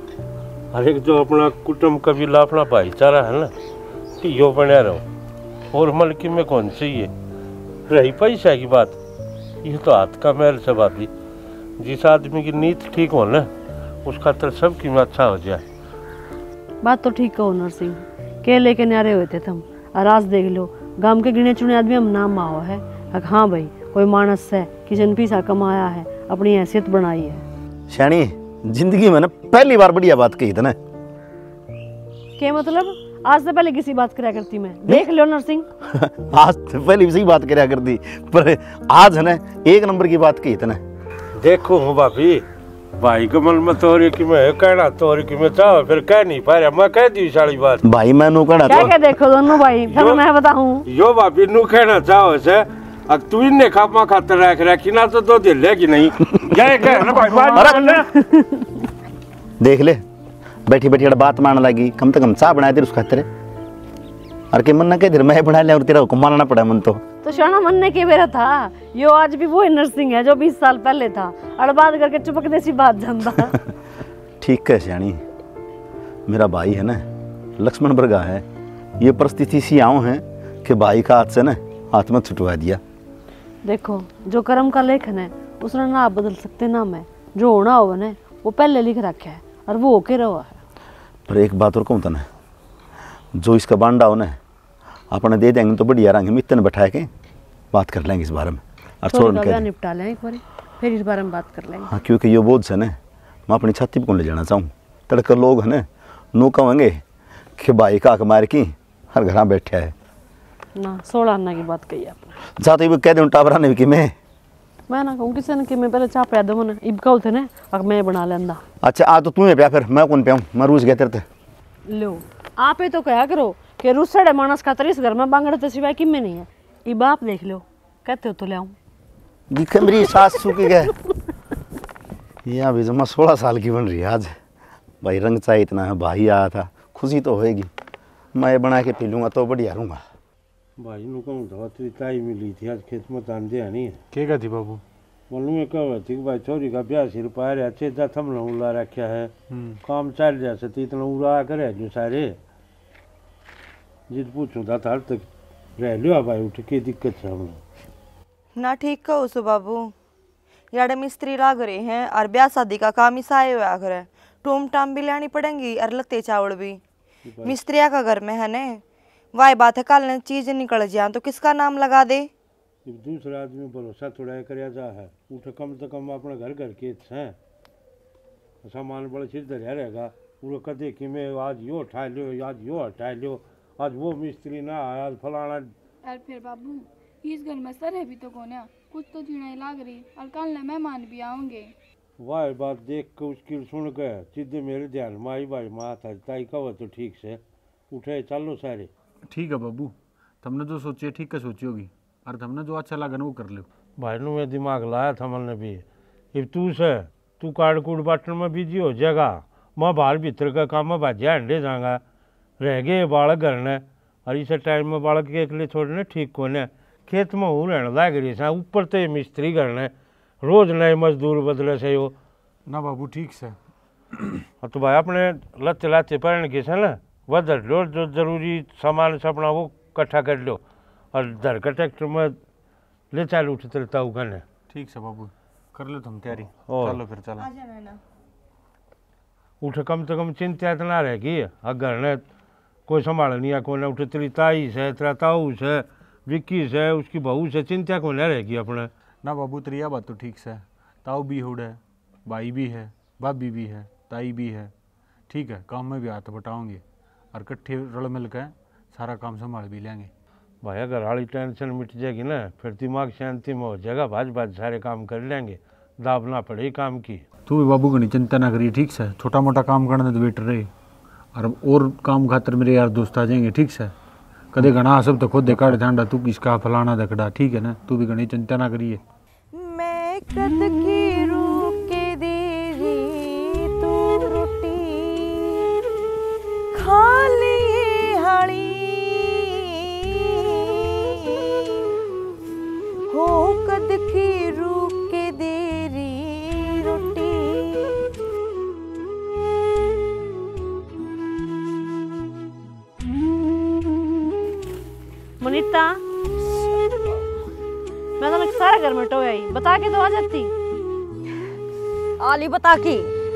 और एक जो अपना कुटुंब कबीला अपना भाईचारा है ना यो बना रहो और मलकी में कौन चाहिए रही पैसा की बात ये तो हाथ का मैल से भाभी जिस आदमी की नीति ठीक हो ना उसका तो सबकी में अच्छा हो जाए। बात तो ठीक कहो नरसिंह के लेके न्यारे हुए थे तुम और आज देख लो गांव के गिने चुने आदमी हम नाम आओ है हाँ भाई कोई मानस है किचन पीसा कमाया है अपनी हैसियत बनाई है। शानी जिंदगी में ना पहली बार बढ़िया बात कही था ना क्या मतलब आज से पहले किसी बात करा करती मैं देख लो नरसिंह आज तो पहले भी सही बात करा करती पर आज है ना 1 नंबर की बात कही था ना। देखो हूँ भाभी, भाई के मन में तोरी की मैं कहना तोरी की मैं चाहो फिर कह नहीं पा रहा, मैं कह दी सारी बात। भाई मैं नू कहना क्या क्या देखो दोनों भाई, फिर मैं बताऊं। यो भाभी नू कहना चाहो से अब तू इन्ने खापा खातर रखी ना तो 2 दिन लेगी नहीं। जय कह ना भाई बात देख ले, बैठी बैठी बात मान लगी, कम से कम चाह बनाए थे उसका खातिर। और के मन ना कह मैं बना लिया और तेरा हुक्म मानना पड़ा मन तो शाना मन ने के मेरा था, यो आज भी वो नर्सिंग है जो 20 साल पहले था, और बात करके चुपक देसी बात जानता। ठीक है श्याणी, मेरा भाई है ना लक्ष्मण बरगा है, ये परिस्थिति सी आऊँ है कि भाई का हाथ से ना हाथ में छुटवा दिया। देखो जो कर्म का लेखन है उसने ना आप बदल सकते ना मैं, जो होना होगा ना वो पहले लिख रखा है और वो होके रहा है। पर एक बात और कहूँ ना, जो इसका बांडा हो ना अपने दे देंगे तो बढ़िया रहेंगे, मित्र ने बैठा के बात कर लेंगे इस बारे में और छोड़ निपटा लें एक बार, फिर इस बारे में बात कर लेंगे। हाँ क्योंकि ये बोझ है ना मैं अपनी छाती पर कौन ले जाना चाहूँ। तड़कर लोग है ना नू कहेंगे कि भाई का हक मार की हर घर बैठा है ना। 16 आना की बात कही आपने, जा तो कह दूँ टाबरा ने कि मैं ना कहूँ किसी ने कि मैं पहले चाह पिया दूँ ना, इब का होते ना अब मैं बना लेंदा। अच्छा आ तो तू है प्या, फिर मैं कौन प्याऊँ, मैं रूस गया तेरे लो आप तो कहा करो कि रूसड़े मानस खातर इस घर में बांगड़े तो सिवाय कि में नहीं है, ये बाप देख लो कहते हो तो ले आऊं। दिखे मेरी सास सूखी गए ये अभी जमा 16 साल की बन रही है आज। भाई रंग चाहे इतना है, भाई आया था खुशी तो होएगी, मैं बना के पी लूँगा तो बढ़िया रहूँगा। भाई नु कहूँ तो तेरी ताई मिली थी आज खेत में तान दिया नहीं क्या कहती बाबू? मालूम है क्या थी कि भाई छोरी का ब्याह सिर पा रहा अच्छे जा थम उला रखा है, काम चल जैसे तो इतना उड़ा करे जो सारे जित पूछूं था हर तक रह लियो भाई उठ के दिक्कत है हम ना। ठीक कहो सो बाबू, याडे मिस्त्री लाग रहे हैं और ब्याह शादी का काम ही साए हुआ करे, टूम टाम भी लानी पड़ेंगी और लत्ते चावल भी। मिस्त्रिया का घर में है ने वाई बात है, कल चीज निकल जाए तो किसका नाम लगा दे। दूसरा आदमी भरोसा थोड़ा कर जा है, उठ कम से कम अपने घर घर के हैं सामान बड़ा सिर धरिया रहेगा पूरा कदे कि मैं आज यो उठा लियो आज यो हटा लियो, आज वो मिस्त्री ना आया आज फलाना। यार फिर बाबू इस घर में सर है भी तो कौन है, कुछ तो चीड़ाई लाग रही और कल न मेहमान भी आएंगे। वाह बात देख के उसकी सुन के सीधे मेरे ध्यान में आई भाई माँ था ताई कहो तो ठीक से उठे चलो सारे। ठीक है बाबू, तुमने जो सोची है ठीक है सोची होगी और तुमने जो अच्छा लगा ना वो कर लो। भाई ने मैं दिमाग लाया था मैंने भी, अब तू काट कूट बाटन में बिजी हो जाएगा, मैं बाहर भीतर का काम में भाजिया अंडे जाऊंगा, रह गए बालक घर ने और इस टाइम में बालक के अकेले छोड़ने ठीक को ने खेत में हो रहने लाग रही है, ऊपर तो मिस्त्री घर ने रोज नए मजदूर बदले से हो ना बाबू ठीक से। तो भाई अपने लत्ते लाते पहन के से ना वधर लो, जो जरूरी सामान से अपना वो इकट्ठा कर लो और धर का ट्रैक्टर में ले चल उठ चलता उगने। ठीक से बाबू कर लो तुम तैयारी, और चलो फिर चलो उठ कम से कम चिंता तो ना रहेगी, अगर ने कोई संभाल नहीं है कौन उठ तेरी ताई से तेरा ताऊ से विक्की से उसकी बहू से चिंता को नहीं रहेगी अपने। ना बाबू तेरी यह बात तो ठीक से, ताऊ भी हुड है, भाई भी है, भाभी भी है, ताई भी है, ठीक है काम में भी हाथ बटाओगे और इकट्ठे रल मिल के सारा काम संभाल भी लेंगे। भाई अगर हाली टेंशन मिट जाएगी ना फिर दिमाग शांति में हो जाएगा, भाज भाज सारे काम कर लेंगे, दाब ना पड़े काम की। तू भी बाबू घनी चिंता ना करिए ठीक से, छोटा मोटा काम करने तो बेटर रहे और काम खातर मेरे यार दोस्त आ जाएंगे ठीक से। कदे घना सब तो खुद देखा ठांडा तू किसका फलाना दकड़ा, ठीक है ना, तू भी घनी चिंता ना करिए। मैं कद की रूप के देरी तू रोटी खा ली हाड़ी हो, कद की रूप के देरी रोटी। मनीता मैं तो सारा घर में टोया ही बता के तो आ जाती। आली बता की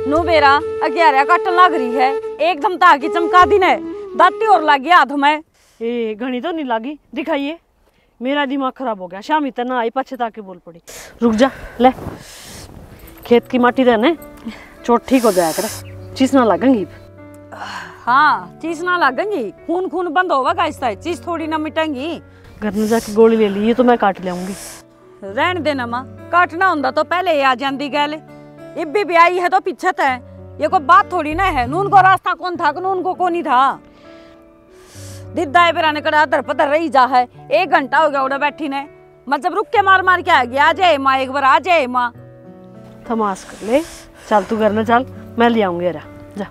नो बेरा 11 काटन लाग रही है, एकदम ताकि चमका दी ने दाती और लागी हाथ में। ए घनी तो नहीं लागी, दिखाइए मेरा दिमाग खराब हो गया, शाम इतना आई पछता के बोल पड़ी। रुक जा ले खेत की माटी रहने चोट ठीक हो जाया कर, चीज ना लगेंगी। हाँ चीज ना लगेंगी, खून खून बंद होगा इससे, चीज थोड़ी ना मिटेंगी। घर में जाके गोली ले ली, ये तो मैं काट ले आऊंगी। रहन देना माँ, काटना होंदा तो पहले ही आ जाती गैल। इब्बी भी आई है तो पीछे है, ये कोई बात थोड़ी ना है। नून को रास्ता कौन था, नून को कौन ही था। दिद्दा बेरा ने कड़ा अदर पदर रही जा है। 1 घंटा हो गया उड़ा बैठी ने, मतलब रुक के मार मार के आ गया। आ जाए माँ, एक बार आ जाए माँ। थमास कर ले, चल तू घर न चल, मैं ले आऊंगी। जा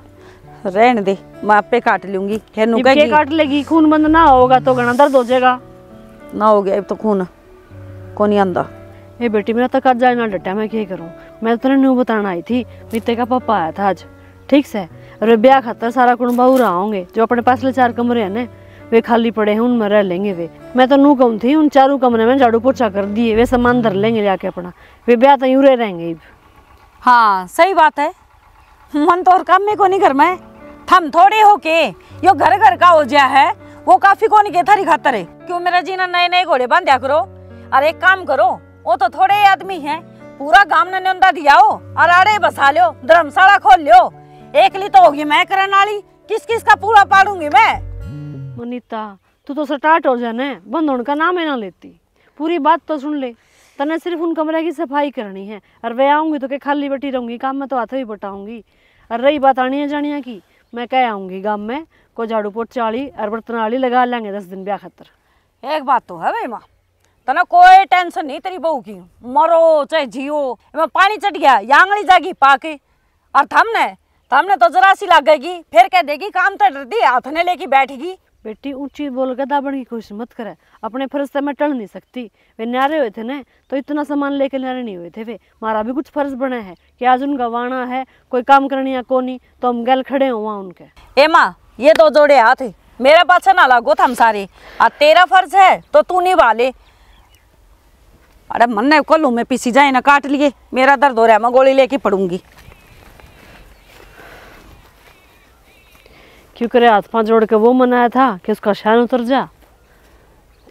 रहने दे, मैं आपे काट लूंगी। के काट लेगी, खून बंद ना होगा तो घना दर्द हो जाएगा। ना हो गया अब तो खून को नहीं आंदा। ए बेटी मेरा तक आज जाए ना डटा, मैं क्या करूं। मैं तो न्यू बताना आई थी, बीते का पापा आया था आज, ठीक से। और ब्याह खातर सारा कुंबा उरा होंगे। जो अपने पास 4 कमरे हैं ना, वे खाली पड़े हैं, उनमें रह लेंगे वे। मैं तो नू कहूँ थी उन 4 कमरे में झाड़ू पोछा कर दिए, वे सामान धर लेंगे जाके अपना। वे ब्याह तो यूं रहेंगे। हाँ सही बात है, मन तो और काम में को नहीं घर में। थम थोड़े हो के यो घर घर का हो गया है, वो काफी को नहीं के थारी खातर है। क्यों मेरा जीना नए नए घोड़े बांधा करो। और एक काम करो, वो तो थोड़े आदमी हैं, पूरा गांव ने न्योंदा दिया हो और आड़े बसा लो, धर्मशाला खोल लो। एकली तो होगी मैं करने वाली, किस किस का पूरा पालूंगी मैं। मनीता तू तो स्टार्ट हो जाने, बंद होने का नाम है ना लेती। पूरी बात तो सुन ले, तने सिर्फ उन कमरे की सफाई करनी है। और वे आऊंगी तो के खाली बैठी रहूंगी, काम में तो हाथ भी बटाऊंगी। और रही बात आनिया जानिया की, मैं कह आऊंगी गांव में को झाड़ू पोछा वाली और बर्तन वाली लगा लेंगे 10 दिन ब्याह खातर। एक बात तो है भाई माँ, तना कोई टेंशन नहीं तेरी बहू की, मरो चाहे जियो। मैं पानी चढ़ गया यांगली जागी पाके, और थमने तो जरा सी लगेगी, फिर कह देगी काम तो डर दी, हाथ ने लेके बैठेगी। बेटी ऊंची बोल के दाबण की कोशिश मत करे, अपने फर्ज से मैं टल नहीं सकती। वे न्यारे हुए थे ना, तो इतना सामान लेके न्यारे नहीं हुए थे वे। हमारा भी कुछ फर्ज बना है कि आज उनका वाणा है, कोई काम करनी है कोनी, तो हम गल खड़े हो वहाँ उनके। ए माँ ये तो जोड़े हाथ है, मेरा पाछा ना लागो थम सारे। और तेरा फर्ज है तो तू निभा ले। अरे मन ने कोल्लू में पीसी जाए ना, काट लिए, मेरा दर्द हो रहा है, मैं गोली लेके पड़ूंगी। क्यों करे हाथ पांव जोड़ के वो मनाया था कि उसका शान उतर जा,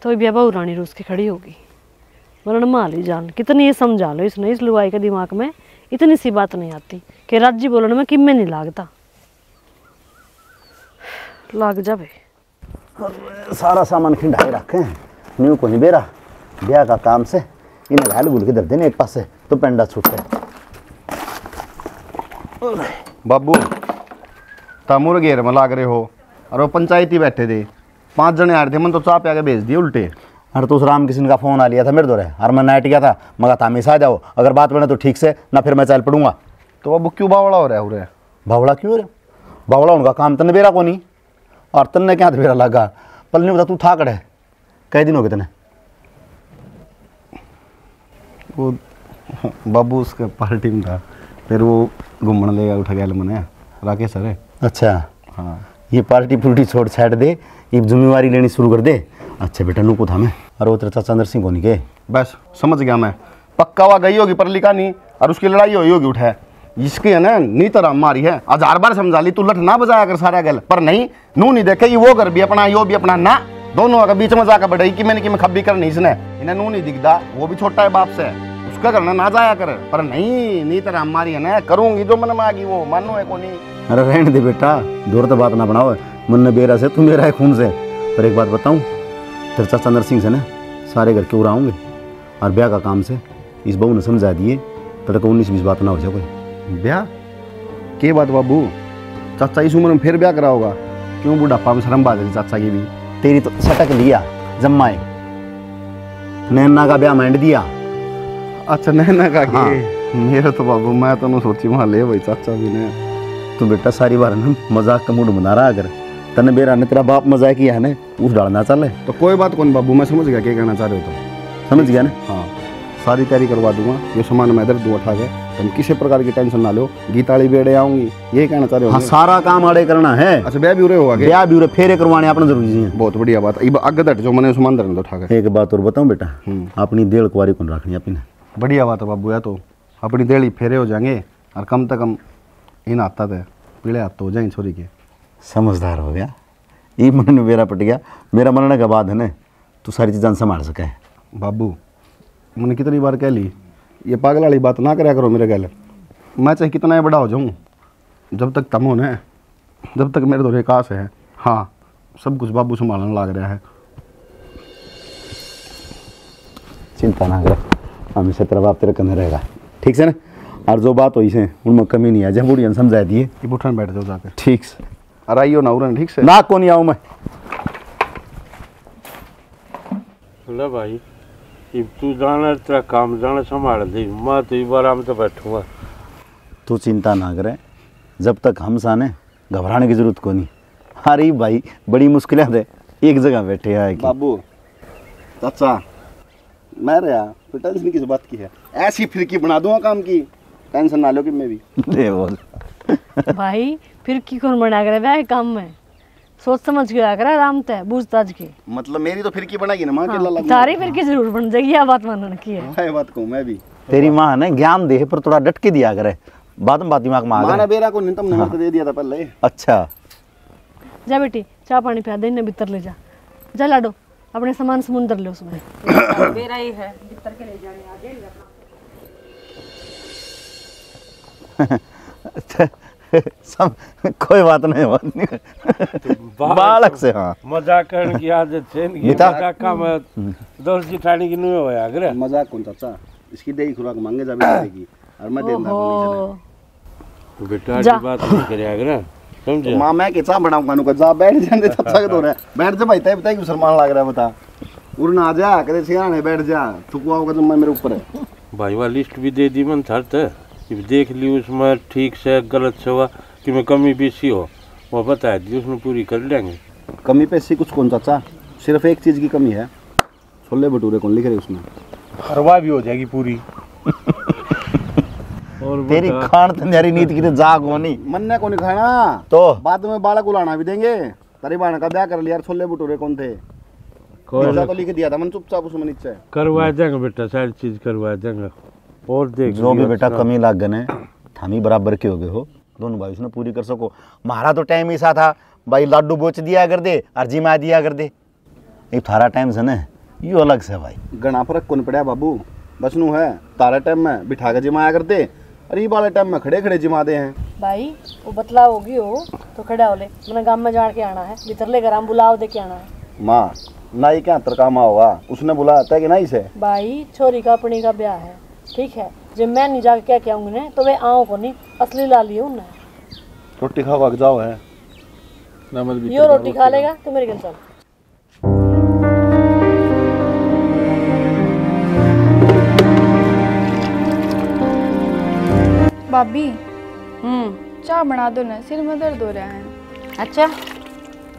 तो भी बहू रानी रूस की खड़ी होगी। वरन माली जान कितनी ये समझा लो, इसने इस लुगाई के दिमाग में इतनी सी बात नहीं आती कि राजी बोलने में किम्मे नहीं लागता। लाग जा भाई। सारा सामान खिंडाए रखे हैं, न्यू को नहीं बेरा ब्याह का काम से इन्हें घाल गुल के दर देने एक पास से तो पेंडा छूटे। बाबू तमुर घेर में लाग रहे हो, और वो पंचायती बैठे थे, 5 जने आ रहे थे, मन तो चाह पे आके भेज दिए उल्टे। अरे तो उस राम किशन का फोन आ लिया था मेरे दौरे, और मैं नाइट गया था, मगर था हमेशा आ जाओ, अगर बात बने तो ठीक से, ना फिर मैं चल पड़ूंगा। तो बाबू क्यों बावड़ा हो रहा है उरे? बावड़ा क्यों रे? बावड़ा उनका काम तन बेरा को नहीं, और तन्ने क्या बेरा लगा। पल नहीं बता तू था कड़े कई दिन हो गए तने? वो बाबू उसके पार्टी में था, फिर वो घूमने लेगा उठा गया मैंने राकेश सर। अच्छा हाँ, ये पार्टी पुर्टी छोड़ छाड़ दे, ये जिम्मेवारी लेनी शुरू कर दे। अच्छा बेटा नुको था मैं, और वो तेरा चाचा चंद्र सिंह को नहीं के? बस समझ गया मैं, पक्का वहाँ गई होगी पर लिखा नहीं, और उसकी लड़ाई हुई होगी उठे। इसकी है ना नी तरह मारी है, 1000 बार समझा ली तू लठ ना बजाया कर सारा गल, पर नहीं नू नहीं देखे ये वो घर भी अपना यो भी अपना ना, दोनों के बीच में जाकर बढ़ाई कि मैंने कि मैं खब्बी करनी इसने, इन्हें नू नहीं दिखता, वो भी छोटा है बाप से, उसका करना ना जाया कर। पर नहीं नी तरह हमारी है ना, करूंगी जो मन में आगी वो, मानो है को नहीं। अरे रहने दे बेटा, दूर तो बात ना बनाओ, मन ने बेरा से तू मेरा है खून से। पर एक बात बताऊं, तेरे चाचा चंद्र सिंह से ना सारे घर के उड़ाऊंगे, और ब्याह का काम से इस बहू ने समझा दिए, तेरे को 19-20 बात ना हो जाए कोई। ब्याह के बात बाबू? चाचा इस उम्र में फिर ब्याह करा होगा? क्यों बुढ़ापा में शर्म बात है चाचा की भी? तेरी तो सटक लिया जम्माए, नैना का ब्याह मांड दिया। अच्छा नैना का हाँ। मेरे तो बाबू मैं तो सोची वहाँ ले भाई चाचा भी ने। तो बेटा सारी बार ना मजाक का मूड बना रहा, अगर तने बेरा ने तेरा बाप मजाक किया है ना, उस डालना चल। तो कोई बात कौन बाबू, मैं समझ गया क्या कहना चाह रहे हो तुम। समझ गया ना? हाँ सारी तैयारी करवा दूंगा, ये सामान मैं इधर दूँ उठा के, तुम किसी प्रकार की टेंशन ना लो, गीताली बेड़े आऊंगी, ये कहना चाह रहे हो? हाँ सारा काम आड़े करना है। अच्छा ब्याह भी उरे होगा? ब्याह भी उरे फेरे करवाने अपना जरूरी है। बहुत बढ़िया बात, अब आगे दट जो मैंने सामान धरने उठा के। एक बात और बताऊं बेटा, अपनी देड़ कुआरी कौन रखनी अपनी? बढ़िया बात है बाबू, या तो अपनी देड़ी फेरे हो जाएंगे, और कम से कम इन आता थे पीले हाथ तो हो जाएंगे छोरी के। समझदार हो गया, ये मन में बेरा पट गया, मेरा मरने के बाद है ना तू सारी चीज़ें संभाल सके। बाबू मैंने कितनी बार कह ली, ये पागल वाली बात ना कराया करो मेरे गल। मैं चाहे कितना ही बड़ा हो जाऊँ, जब तक तम हो ना, जब तक मेरे दौरे काश है, हाँ सब कुछ बाबू संभालने लग रहा है। चिंता ना कर। हमेशा तेरा बाप तेरे कने रहेगा, ठीक से ना। और जो बात हुई से उनमें कमी नहीं है, जब बुढ़िया ने समझा दिए। ये बुठान बैठ जाओ जाकर, ठीक से। और आइयो ना उरन, ठीक से ना को नहीं आऊँ मैं। ले भाई, अब तू जाना तेरा काम जाना संभाल दे, मैं तो एक बार आराम से बैठूंगा। तू चिंता ना करे, जब तक हम साने घबराने की जरूरत को नहीं। अरे भाई बड़ी मुश्किलें थे, एक जगह बैठे आए कि बाबू चाचा मैं रहा कोई टेंशन किस बात की है, ऐसी फिरकी बना दूंगा काम की, टेंशन ना लो कि मैं भी ले बोल। भाई फिर की कौन बना कर है काम में, सोच समझ के आया कर आराम से बूझ ताज के। मतलब मेरी तो फिरकी बनाएगी ना माँ के हाँ, सारी फिर की जरूर बन जाएगी, यह बात मानने की है। बात कहूँ मैं भी, तेरी माँ ने ज्ञान दे पर थोड़ा डट के दिया करे, बाद में बात दिमाग में आ माँ ने गए। बेरा को नहीं तुमने मत दे दिया था पहले। अच्छा जा बेटी चाय पानी पिया दे, इन्हें भीतर ले जा, जा लाडो अपने सामान समुंदर ले उसमें। मेरा ही है भीतर के ले जाने आगे। सब कोई बात नहीं, बालक से। हाँ मजाक करने की आदत है इनकी, मजाक का मैं दोस्त जिठाने की नहीं होया करे। मजाक कौन चाचा, इसकी दही खुराक मांगे जा बेटी और मैं देना कौन बेटा की बात नहीं करे करे, समझे। माँ मैं कैसा बनाऊं कानू का, जा बैठ जाने चाचा के दो रहा बैठ जा भाई, तय बताइए कि शर्मान लग रहा है, बता उड़ना आ जा कदे सियाने बैठ जा, थुकवा होगा तुम मेरे ऊपर है। भाई वाह लिस्ट भी दे दी मन थरते, देख ली उसमें ठीक से गलत से हुआ कि मैं कमी बेसी हो, वो बता दी उसमें पूरी कर लेंगे। कमी पैसी कुछ कौन चाचा, सिर्फ एक चीज की कमी है, छोले भटूरे कौन लिख रहे उसमें, हरवा भी हो जाएगी पूरी। और तेरी खान तंजारी नीति की तो जाग होनी, मन ने कौन खाना तो बाद में बालक उलाना भी देंगे। तेरी बहन का ब्याह कर लिया, छोले भटूरे कौन थे, पिज्जा तो लिख दिया था मन चुपचाप उसमें नीचे। करवा देंगे बेटा, सारी चीज करवा देंगे। और देख जो भी बेटा कमी लाग गए थामी बराबर के हो गए हो, दोनों भाई उसने पूरी कर सको। हमारा तो टाइम ऐसा था भाई, लाडू बोच दिया कर दे और जिमा दिया कर दे, ये थारा टाइम से ना यो अलग से भाई। घना फर्क कौन पड़ा बाबू, बचनू है तारा टाइम में बिठा के जिमाया करते, और ये वाले टाइम में खड़े खड़े जिमा दे हैं। भाई वो बतला होगी हो तो खड़ा हो ले, मैंने गांव में जान के आना है, भीतर ले घर बुलाओ दे के आना है। माँ नाई क्या तरकामा होगा, उसने बुलाया था कि नहीं से। भाई छोरी का अपनी का ब्याह है, ठीक है, जब मैं नहीं जाके क्या कहूँगी ना तो वे आओ को नहीं, असली ला लियो उन्हें। रोटी खा के जाओ है, यो रोटी खा लेगा तो मेरे घर चल। भाभी चाय बना दो ना, सिर में दर्द हो रहा है। अच्छा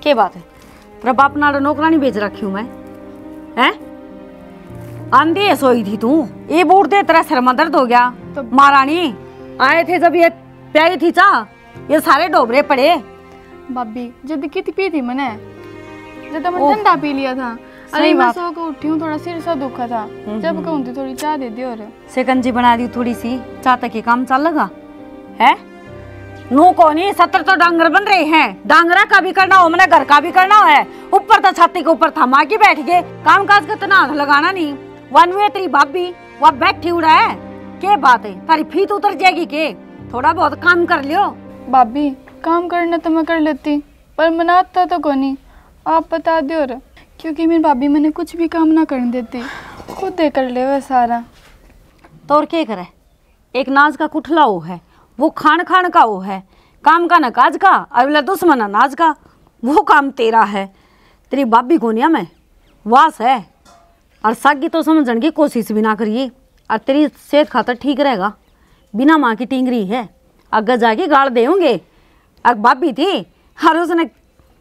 क्या बात है, तेरा बाप नारा नौकरानी भेज रखी हूँ मैं, हैं? आंधी सोई थी तू, ये बूढ़ दे तेरा सिर में दर्द हो गया तो महारानी आए थे जब ये प्यारी थी चा, ये सारे डोबरे पड़े। भाभी जब कितनी पी थी मैंने, जब मैं ठंडा पी लिया था, अरे मैं सो के उठी हूँ, थोड़ा सिर सा दुखा था, जब कहूँ थी थोड़ी चाय दे दी और शिकंजी बना दी थोड़ी सी, चाय तक के काम चल लगा है। नू कोनी 70 तो डांगर बन रहे हैं, डांगरा का भी करना हो, मैंने घर का भी करना है, ऊपर तो छाती के ऊपर थमा के बैठ गए, काम काज का तना लगाना नहीं। वन वे तेरी भाभी वह बैठी उड़ा है, क्या बात है, तारी फीत उतर जाएगी के, थोड़ा बहुत काम कर लियो। भाभी काम करना तो मैं कर लेती, पर मनाता तो कोनी, आप बता दो और, क्योंकि मेरी भाभी मैंने कुछ भी काम ना करने देती, खुद दे कर ले वह सारा। तो और क्या करे, एक नाज का कुठला हो है, वो खान खान का वो है, काम का नकाज का, अगला दुश्मन अनाज का, वो काम तेरा है। तेरी भाभी कोनिया में वास है, और सागी तो समझने की कोशिश भी ना करिए, और तेरी सेहत खातर ठीक रहेगा, बिना माँ की टिंगरी है, अगर जाके गाड़ दे होंगे। और भाभी थी और उसने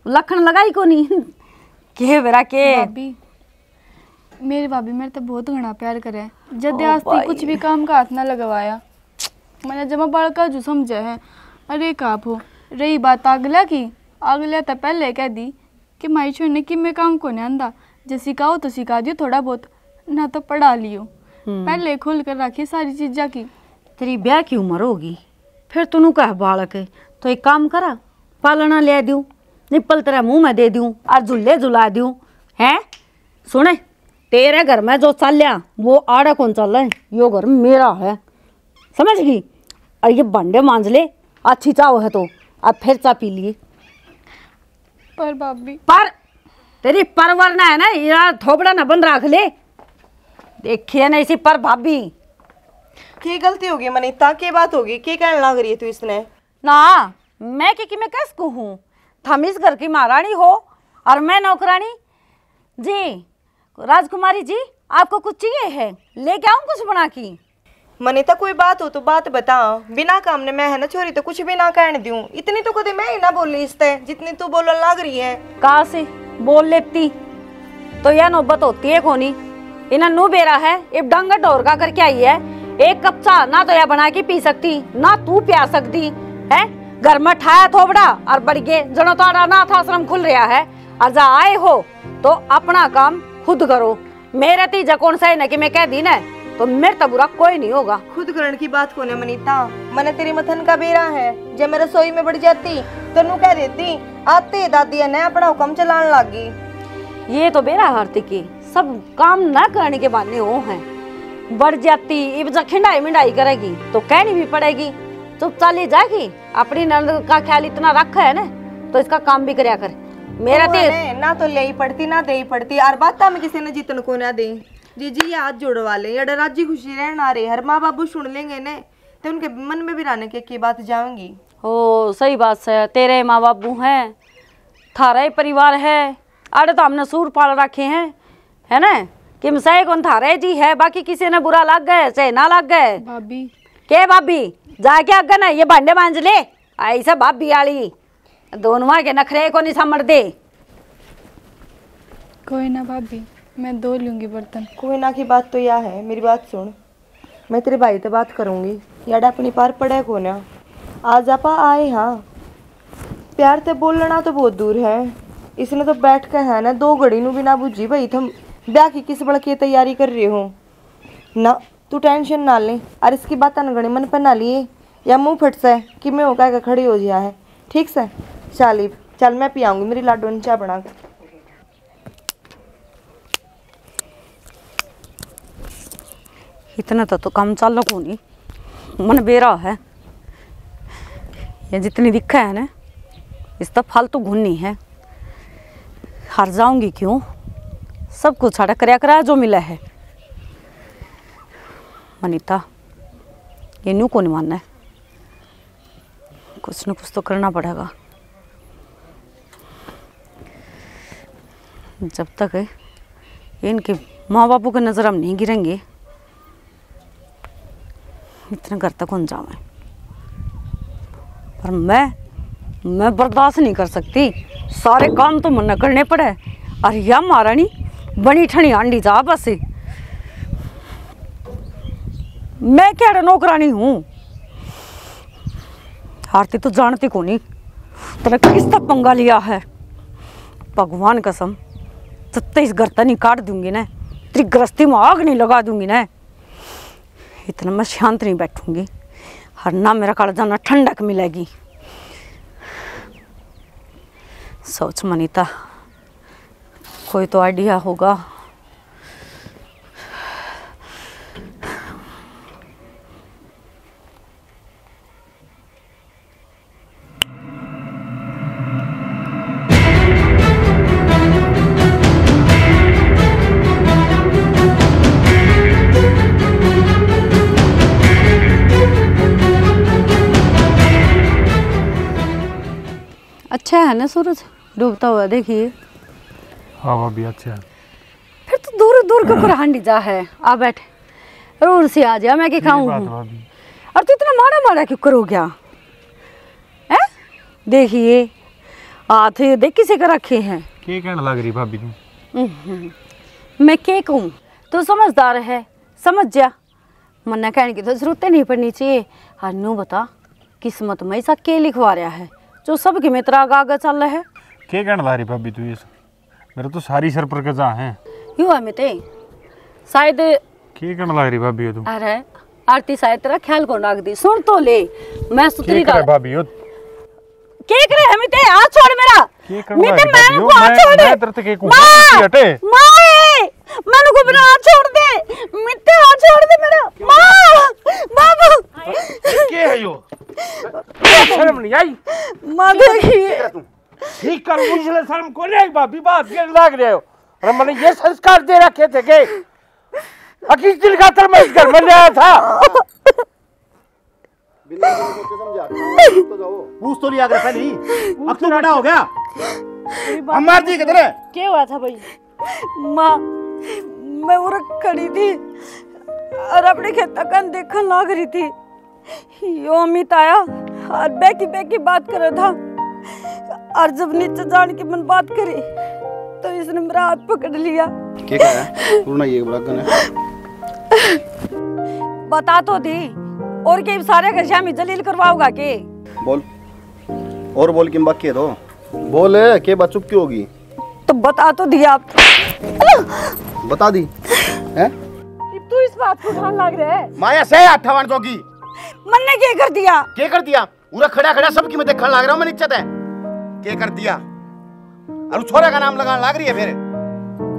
लखन लगाई को नहीं के बेरा के। भाभी मेरी भाभी मेरे तो बहुत घना प्यार करे, जब आज तक कुछ भी काम का हाथ ना लगवाया, मैंने जमा बाल का जो समझा है। अरे काप हो रही बात अगला की, अगला तो पहले कह दी कि माई छोड़ने की मैं काम को नहीं आंदा, जो सिखाओ तो सिखा दियो थोड़ा बहुत, ना तो पढ़ा लियो, पहले खोल कर रखी सारी चीज़ा की। तेरी ब्याह की उम्र होगी, फिर तू कह बालक है तो एक काम करा, पालना ले दूँ, निप्पल तेरा मुंह में दे दूँ और झुल्ले झुला दूँ, हैं? सुने तेरे घर में जो चल लिया वो आड़ा कौन चल रहा है, यो घर मेरा है, समझ गई? और ये भांडे मांझ ले, अच्छी चाव है तो अब फिर चा पी लिए। पर भाभी पर तेरी परवर ना है ना, यार थोबड़ा ना बंद रख ले, देखिए ना इसी पर भाभी की गलती होगी मनीता, की बात होगी, की कहने लग रही है तू इसने? ना मैं कि मैं कैस को हूँ, थम इस घर की महारानी हो और मैं नौकरानी। जी राजकुमारी जी, आपको कुछ चाहिए है? लेके आऊँ कुछ बना की? मनीता कोई बात हो तो बात बता, बिना काम ने मैं है ना छोरी तो कुछ भी ना कहने दूं। इतनी तो कभी मैं ही ना बोली इससे जितनी तू बोलने लग रही है। कहाँ से बोल लेती तो यह नौबत होती है कोनी। इन्हें नू बेरा है एक डंगा डोर का करके आई है, एक कप चाह ना तो यह बना के पी सकती ना तू प्या सकती है। घर में ठाया थोबड़ा और बढ़ गए जनो तो अनाथ आश्रम खुल रहा है और जा आए हो तो अपना काम खुद करो। मेरा तीजा कौन सा है ना कि मैं कह दी ना तो मेरे तो बुरा कोई नहीं होगा। खुद करण की बात को ने मनीता, मैंने तेरी मथन का बेरा है, जब मैं रसोई में बढ़ जाती तो नू कह देती आते दादी ने अपना हुक्म चलाने लगी। ये तो बेरा हारती की सब काम ना करने के बहाने हो हैं। बढ़ जाती इब खिंडाई मिंडाई करेगी तो कहनी भी पड़ेगी, चुप चाली जाएगी। अपनी नंद का ख्याल इतना रखा है ना तो इसका काम भी करया कर। मेरा तो ना तो ले ही पड़ती ना दे ही पड़ती और बात में किसी ने जीतन को ना दे। जी जी ये हाथ जोड़वा ले या राजी खुशी रहना रहे, हर माँ बाबू सुन लेंगे ने तो उनके मन में भी रहने की बात जाऊंगी। ओ सही बात है, तेरे माँ बाबू हैं, थारा ही परिवार है। अरे तो हमने सूर पाल रखे हैं है ना कि मसाए कौन थारे जी है, बाकी किसी ने बुरा लग गए चाहे ना लग गए। भाभी के भाभी जाके आगे ना ये भांडे मांज ले, ऐसा भाभी आली दोनों के नखरे को नहीं समझ दे। कोई ना भाभी, मैं धो लूंगी बर्तन। कोई ना की बात तो यह है, मेरी बात सुन, मैं तेरे भाई से बात करूंगी यार अपनी पार पड़े को ना। आज आप आए हाँ, प्यार से बोलना तो बहुत दूर है, इसने तो बैठ के है ना 2 घड़ी नू भी ना बुझी भाई तुम ब्याह की किस बड़ा की तैयारी कर रहे हो ना। तू टेंशन ना ले और इसकी बात अनगणी मन पर ना लिए या मुंह फट से कि मैं होकर के खड़ी हो गया है। ठीक से चालीब चल मैं पियाऊंगी, मेरी लाडो ने चाय बना कर। इतना तो काम चाल को नहीं मन बेरा है। ये जितनी दिक्कत है ना इस तो फालतू घुननी है। हार जाऊंगी क्यों, सब कुछ छाड़ा करया करा जो मिला है। मनीता ये नू को नहीं मानना है, कुछ न कुछ तो करना पड़ेगा। जब तक इनके माँ बापू के नज़र हम नहीं गिरेंगे इतना घर तक कौन जावे। पर मैं बर्दाश्त नहीं कर सकती, सारे काम तो मन करने पड़े। और या महारानी बनी ठनी आंडी जा बस। मैं क्या नौकरानी हूँ, आरती तो जानती को नहीं तूने किस तक पंगा लिया है। भगवान कसम तब इस घर तक नहीं काट दूंगी ना, तेरी गृहस्थी में आग नहीं लगा दूंगी ना। इतना मैं शांत नहीं बैठूंगी और ना मेरा कालजा ना ठंडक मिलेगी। सोच मनीता कोई तो आइडिया होगा। अच्छा है ना सूरज डूबता हुआ, देखिए। हाँ भाभी अच्छा है। फिर तो दूर दूर के ऊपर हांडी जा है। आ बैठ रूर से आ जा, मैं क्या खाऊं। और तू इतना माड़ा माड़ा क्यों करो क्या है? देखिए हाथ देख किसी का रखे हैं। क्या कहने लग रही भाभी तू? मैं क्या कहूँ, तू समझदार है समझ जा, मन्ना कहने की तो जरूरत नहीं पड़नी चाहिए। हाँ नू बता किस्मत में ऐसा क्या लिखवा रहा है जो सबके मित्र आगे चल रहा है। क्या कहने लग रही भाभी तू? ये मेरे तो सारी सर पर कजा है। यूँ है मिते शायद। क्या कहने लग रही भाभी तू? अरे आरती शायद तेरा ख्याल को रख दी, सुन तो ले। मैं सुतरी का भाभी के करे है मिते, हाथ छोड़ मेरा। मिते मैं को हाथ छोड़ दे। मैं तेरे से के को हटे मां मन को बिना हाथ छोड़ दे। मिते हाथ छोड़ दे मेरा। मां बाबू के है यो? शर्म नहीं आई? मां देखिए ठीक कर मुझे शर्म को नहीं भाभी, बात के लाग रहे हो। और मैंने ये संस्कार दे रखे थे के किस दिन खातर मैं इस घर में ले आया था? पूछ तो लिया पहले ही, अब तो बड़ा हो गया। हमार जी किधर है? क्या हुआ था भाई? माँ, मैं वो खड़ी थी और अपने खेत का देखने लग रही थी। यो अमित आया और बेकी बात कर रहा था, और जब नीचे जाने की मन बात करी तो इसने मेरा हाथ पकड़ लिया। क्या कह रहा है? पूर्ण ये बड़ा है। बता तो दी, और के सारे का शामी जलील करवाओगा के? बोल, और बोल किम बाकी है तो बोल, के बात चुप क्यों होगी? तो बता तो दिया आप। बता दी है? तू इस बात को ध्यान लग रहा है? माया से 58 जोगी मन ने क्या कर दिया? क्या कर दिया? पूरा खड़ा सबकी मैं देखने लग रहा हूँ, मैं इज्जत है। क्या कर दिया? और छोरा का नाम लगाने लग रही है, फिर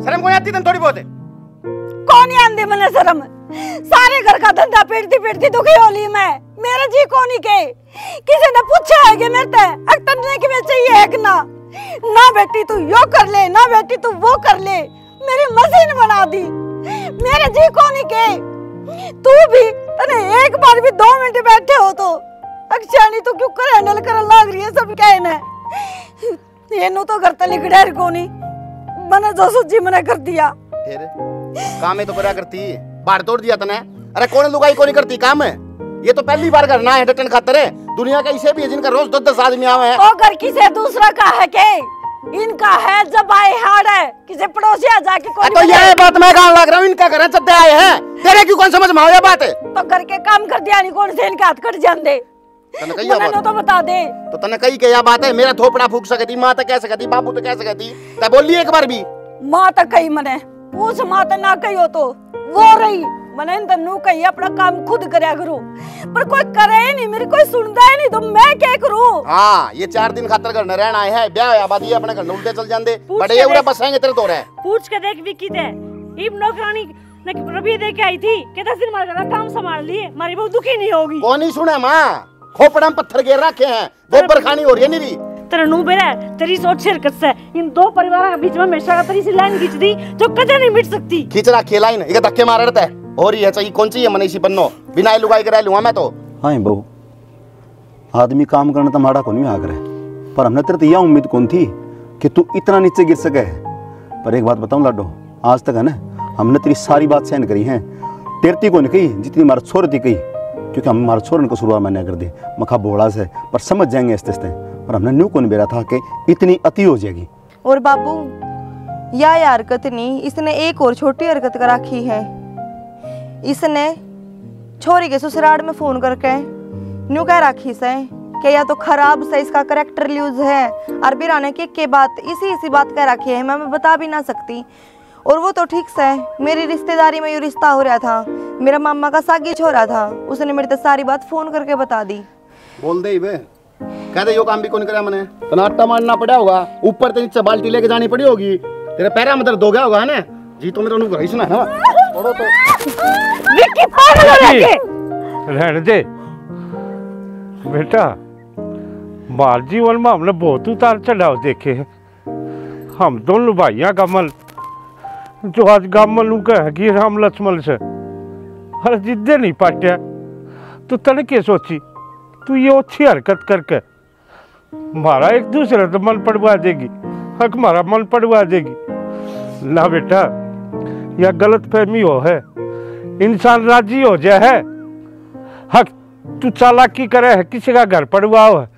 शर्म को आती थोड़ी बहुत है? कौन आंदे मने शर्म? सारे घर का धंधा पेटती दुखी होली मैं, मेरा जी कोनी के किसी ने पूछा है कि मेरे ते अक्तने के में चाहिए है कि ना बेटी तू यो कर ले, ना बेटी तू वो कर ले, मेरी मशीन बना दी। मेरे जी कोनी के तू भी तने एक बार भी 2 मिनट बैठे हो तो अक्षानी तो क्यों कर हैंडल करने लग रही है सब कहने? ये नो तो घर तले खड़े कोनी मने जो सोची मने कर दिया। फिर काम है तो बड़ा करती, बाहर तोड़ दिया तने। अरे कौन लुगाई को नहीं करती काम है? ये तो पहली बार करना है, डटन खातर है। दुनिया का इसे भी है जिनका रोज 10-10 आदमी आवे हैं। ओ घर किसे दूसरा का है के? इनका है जब आए हाड़ है, किसे पड़ोसी आ जाके कोई तो ये बात मैं गान लग रहा हूँ, इनका घर चद्दे आए हैं, तेरे क्यों कौन समझ में आया बात है? तो घर के काम कर दिया नहीं, कौन से इनके हाथ कट जाते? तने कही बात तो बता दे। तो तने कही क्या बात है? मेरा थोपड़ा फूक सकती, माँ तक कह सकती, बाबू तो कह सकती, तब बोली एक बार भी माँ तक कही मने पूछ, माँ तक ना कही हो तो वो रही मने तन्नू कही अपना काम खुद करया करूं, पर कोई करे ही नहीं, मेरी कोई सुनता ही नहीं, तो मैं क्या करूं? हाँ, ये 4 दिन खातर घर न रहना है, ब्याह होया बाद ये अपने घर उल्टे चल जांदे, बड़े ये उरा बसाएंगे तेरे तो रहे। पूछ के देख विकी दे, इब नौकरानी ने रबी दे के आई थी कि 10 दिन मार काम संभाल लिए, हमारी बहू दुखी नहीं होगी। कौन ही सुने माँ, खोपड़ा में पत्थर गिर रखे हैं, गोबर खानी हो रही है नहीं। तेरा नू बेरा तेरी सोच हरकत से इन दो परिवारों के बीच में हमेशा तेरी सी लाइन खींच दी जो कदे नहीं मिट सकती। खींच रहा खेला ही ना, ये धक्के मार रहता है। हो रही है चाहिए कौन सी है मनीषी बन्नो, बिना लुगाई करा लूंगा मैं तो। हाँ बहू, आदमी काम करना तो माड़ा को नहीं आ करे, पर हमने तेरे तो यह उम्मीद कौन थी कि तू इतना नीचे गिर सके। पर एक बात बताऊं लाडो, आज तक है ना हमने तेरी सारी बात सहन करी है, तेरती को नहीं कही जितनी हमारे छोर थी कही, क्योंकि हम हमारे छोरन को शुरुआत मैंने कर दी मखा बोला से, पर समझ जाएंगे आस्ते आस्ते, पर हमने न्यू कौन बेरा था कि इतनी अति हो जाएगी। और बाबू या हरकत नहीं, इसने एक और छोटी हरकत कर रखी है। इसने छोरी के ससुराल में फोन करके न्यू कह रखी से कि या तो खराब से इसका करेक्टर यूज है, और फिर आने के बात इसी बात कह रखी है, मैं बता भी ना सकती। और वो तो ठीक से मेरी रिश्तेदारी में ये रिश्ता हो रहा था, मेरा मामा का सागी छोरा था, उसने मेरी तो सारी बात फोन करके बता दी। बोल दे बे, कह दे यो काम भी कौन करे मैंने, तनाटा मारना पड़ा होगा, ऊपर से नीचे बाल्टी लेके जानी पड़ी होगी, तेरे पैरा में दर्द हो गया होगा है ना जी, तो मेरा नु रहीस ना है छोड़ो तो विक्की पागल हो गया के? रहने दे बेटा, बाल जीवन में हमने बहुत उतार चढ़ाव देखे हैं। हम दोनों भाइयों का मन जो आज गामल कह कि राम लक्ष्मण से अरे जिद्दे नहीं पाटिया, तो तने के सोची तू ये अच्छी हरकत करके हमारा एक दूसरे तो मन पड़वा देगी, हक हमारा मन पड़वा देगी ना बेटा। यह गलत फहमी हो है, इंसान राजी हो जाए है, हक तू चालाकी करे है, किसी का घर पड़वाओ है।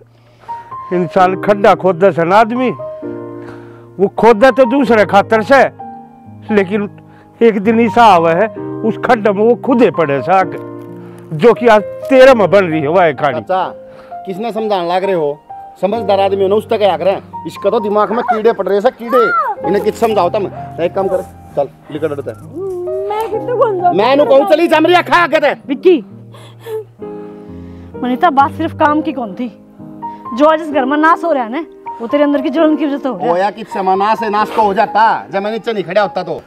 इंसान खड्डा खोदा से ना आदमी, वो खोदा तो दूसरे खातर से, लेकिन एक दिन ऐसा आवा है उस खड्डा में वो खुदे पड़े साक, जो कि आज तेरे में बन रही है वह कहानी। अच्छा, किसने समझाने लग रहे हो? समझदार आदमी हो ना, उस तक क्या करें, इसका तो दिमाग में कीड़े पड़ रहे हैं, कीड़े, इन्हें किस समझाओ तुम। एक काम कर, चल लिखा डरता है, मैं कितने कौन जाऊं? मैं नु कहूं चली जमरिया खा के दे। विक्की मनीता, बात सिर्फ काम की कौन थी, जो आज इस घर में नाश हो रहा है ना, वो तेरे अंदर की जलन की वजह से हो रहा है। होया किस समाना से नाश को हो जाता जब मैं नीचे नहीं खड़ा होता तो।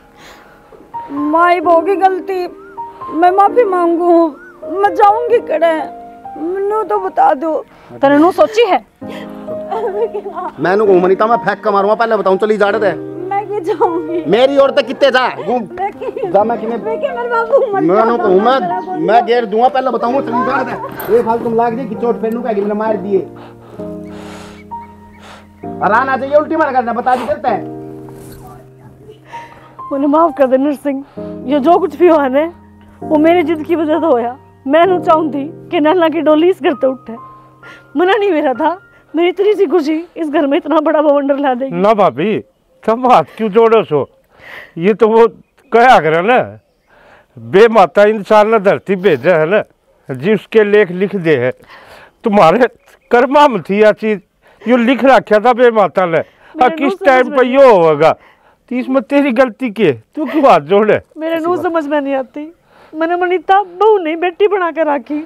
माई बहू की गलती, मैं माफी मांगू, मैं जाऊंगी कड़े, मैनू तो बता दो। तेरे सोची है मैं नु कहूं मनीता, मैं फेंक के मारूंगा, पहले बताऊं चली जा दे। मैं लेके जाऊंगी। मेरी ओर तक कितने जा घूम जा मैं किने मेरे बाबू मैं नो कहूं मैं गेर दूंगा पहले बताऊंगा चली बात है ये फालतू लाग दे कि चोट फेनू का कि मैंने मार दिए आराम आ जाइए उल्टी मार करना बता दी करता है। मुझे माफ कर दे नरसिंह, ये जो कुछ भी हुआ है वो मेरी जिद की वजह से होया। मैं नहीं चाहती कि नैना की डोली इस घर से उठे। मना नहीं मेरा था, मेरी इतनी सी खुशी इस घर में इतना बड़ा बवंडर ला देगी ना भाभी, तुम हाथ क्यों जोड़ो सो? ये तो वो कहा करे ना, बेमाता इंसान ने धरती भेजा है ना, जिसके लेख लिख दे है। तुम्हारे कर्मा में थी यह चीज, यो लिख रखा था बेमाता ने, किस टाइम पर यो होगा, तो इसमें तेरी गलती की है, तू क्यों हाथ जोड़े? मेरे नू समझ में नहीं आती। मैंने मनीता बहू नहीं बेटी बना कर रखी,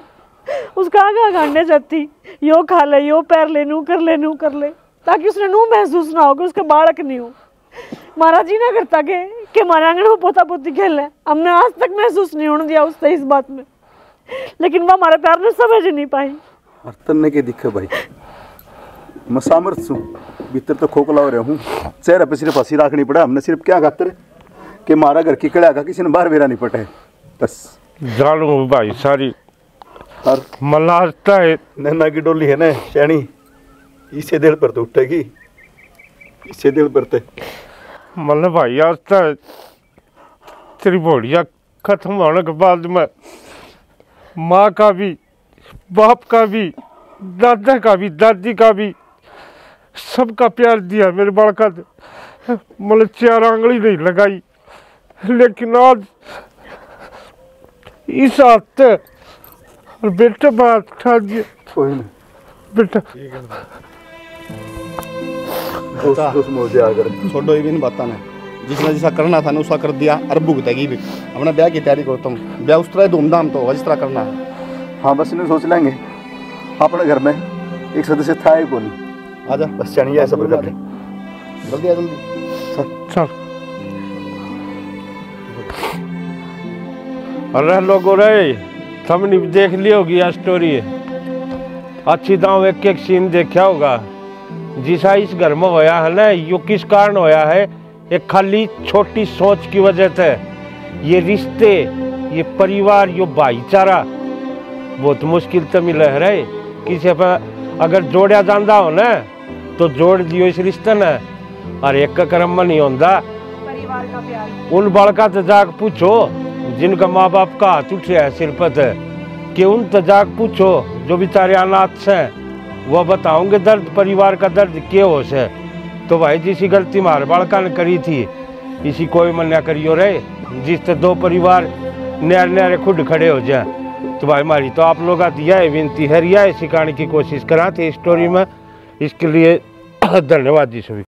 उसका आगा गांडने जाती, यो खा ले, यो पैर ले, नू कर ले, ताकि उसने नू महसूस ना हो कि उसका बालक नहीं हो। महाराज जी ना करता कि हमारे आंगन में पोता पोती खेल है, हमने आज तक महसूस नहीं होने दिया उससे इस बात में, लेकिन वो हमारे प्यार ने समझ नहीं पाई। तन्ने के दिखे भाई, मैं सामर्थ हूँ, भीतर तो खोखला हो रहा हूँ, चेहरे पे सिर्फ हंसी रखनी पड़ा। हमने सिर्फ क्या खातर कि मारा घर की कड़ा का किसी ने बाहर बेरा नहीं पटे बस। जानू भाई सारी और मलाजता है नैना की डोली है ना शैनी, इसे दिल पर तो उठेगी, इसे दिल पर ते मतलब भाई आज तक तेरी बोलिया खत्म होने के बाद में माँ का भी, बाप का भी, दादा का भी, दादी का भी, सबका प्यार दिया मेरे बालका। मतलब 4 आंगली नहीं लगाई, लेकिन आज इस हाथ और बेटे बात उठा दिया बेटा। दोस्त मुझे आकर छोड़ो ही बाता ने, जिसने जैसा करना था ना उसका कर दिया, और भुगतेगी भी। अपना ब्याह की तैयारी करो तुम, ब्याह उस तरह धूमधाम तो होगा जिस तरह करना है। हाँ बस इन्हें सोच लेंगे, अपने घर में एक सदस्य था ही कौन, आजा बस चढ़िए ऐसा कर ले, जल्दी आ जल्दी चल। अरे लोगों रे, तुमने देख ली होगी यह स्टोरी, अच्छी दाव एक एक सीन देखा होगा। जिसा इस घर में होया है ना, यो किस कारण होया है, एक खाली छोटी सोच की वजह से। ये रिश्ते, ये परिवार, यो भाईचारा बहुत मुश्किल से मिले है रे। किसी पर अगर जोड़ा जाता हो ना तो जोड़ दियो इस रिश्ते ने, और एक का कर्म में नहीं होता। परिवार का प्यार उन बालका से जाकर पूछो जिनका माँ बाप का हाथ उठे है सिर पर, कि उन तो जाकर पूछो जो बेचारे अनाथ हैं, वह बताओगे दर्द, परिवार का दर्द क्या हो से। तो भाई जिसी गलती मार बालका ने करी थी, इसी कोई मन्या करियो रे, जिससे 2 परिवार न्यारे न्यारे खुद खड़े हो जाए। तो भाई हमारी तो आप लोग दिया है विनती है, रिया सिखाने की कोशिश करा थे स्टोरी में, इसके लिए धन्यवाद जी सभी।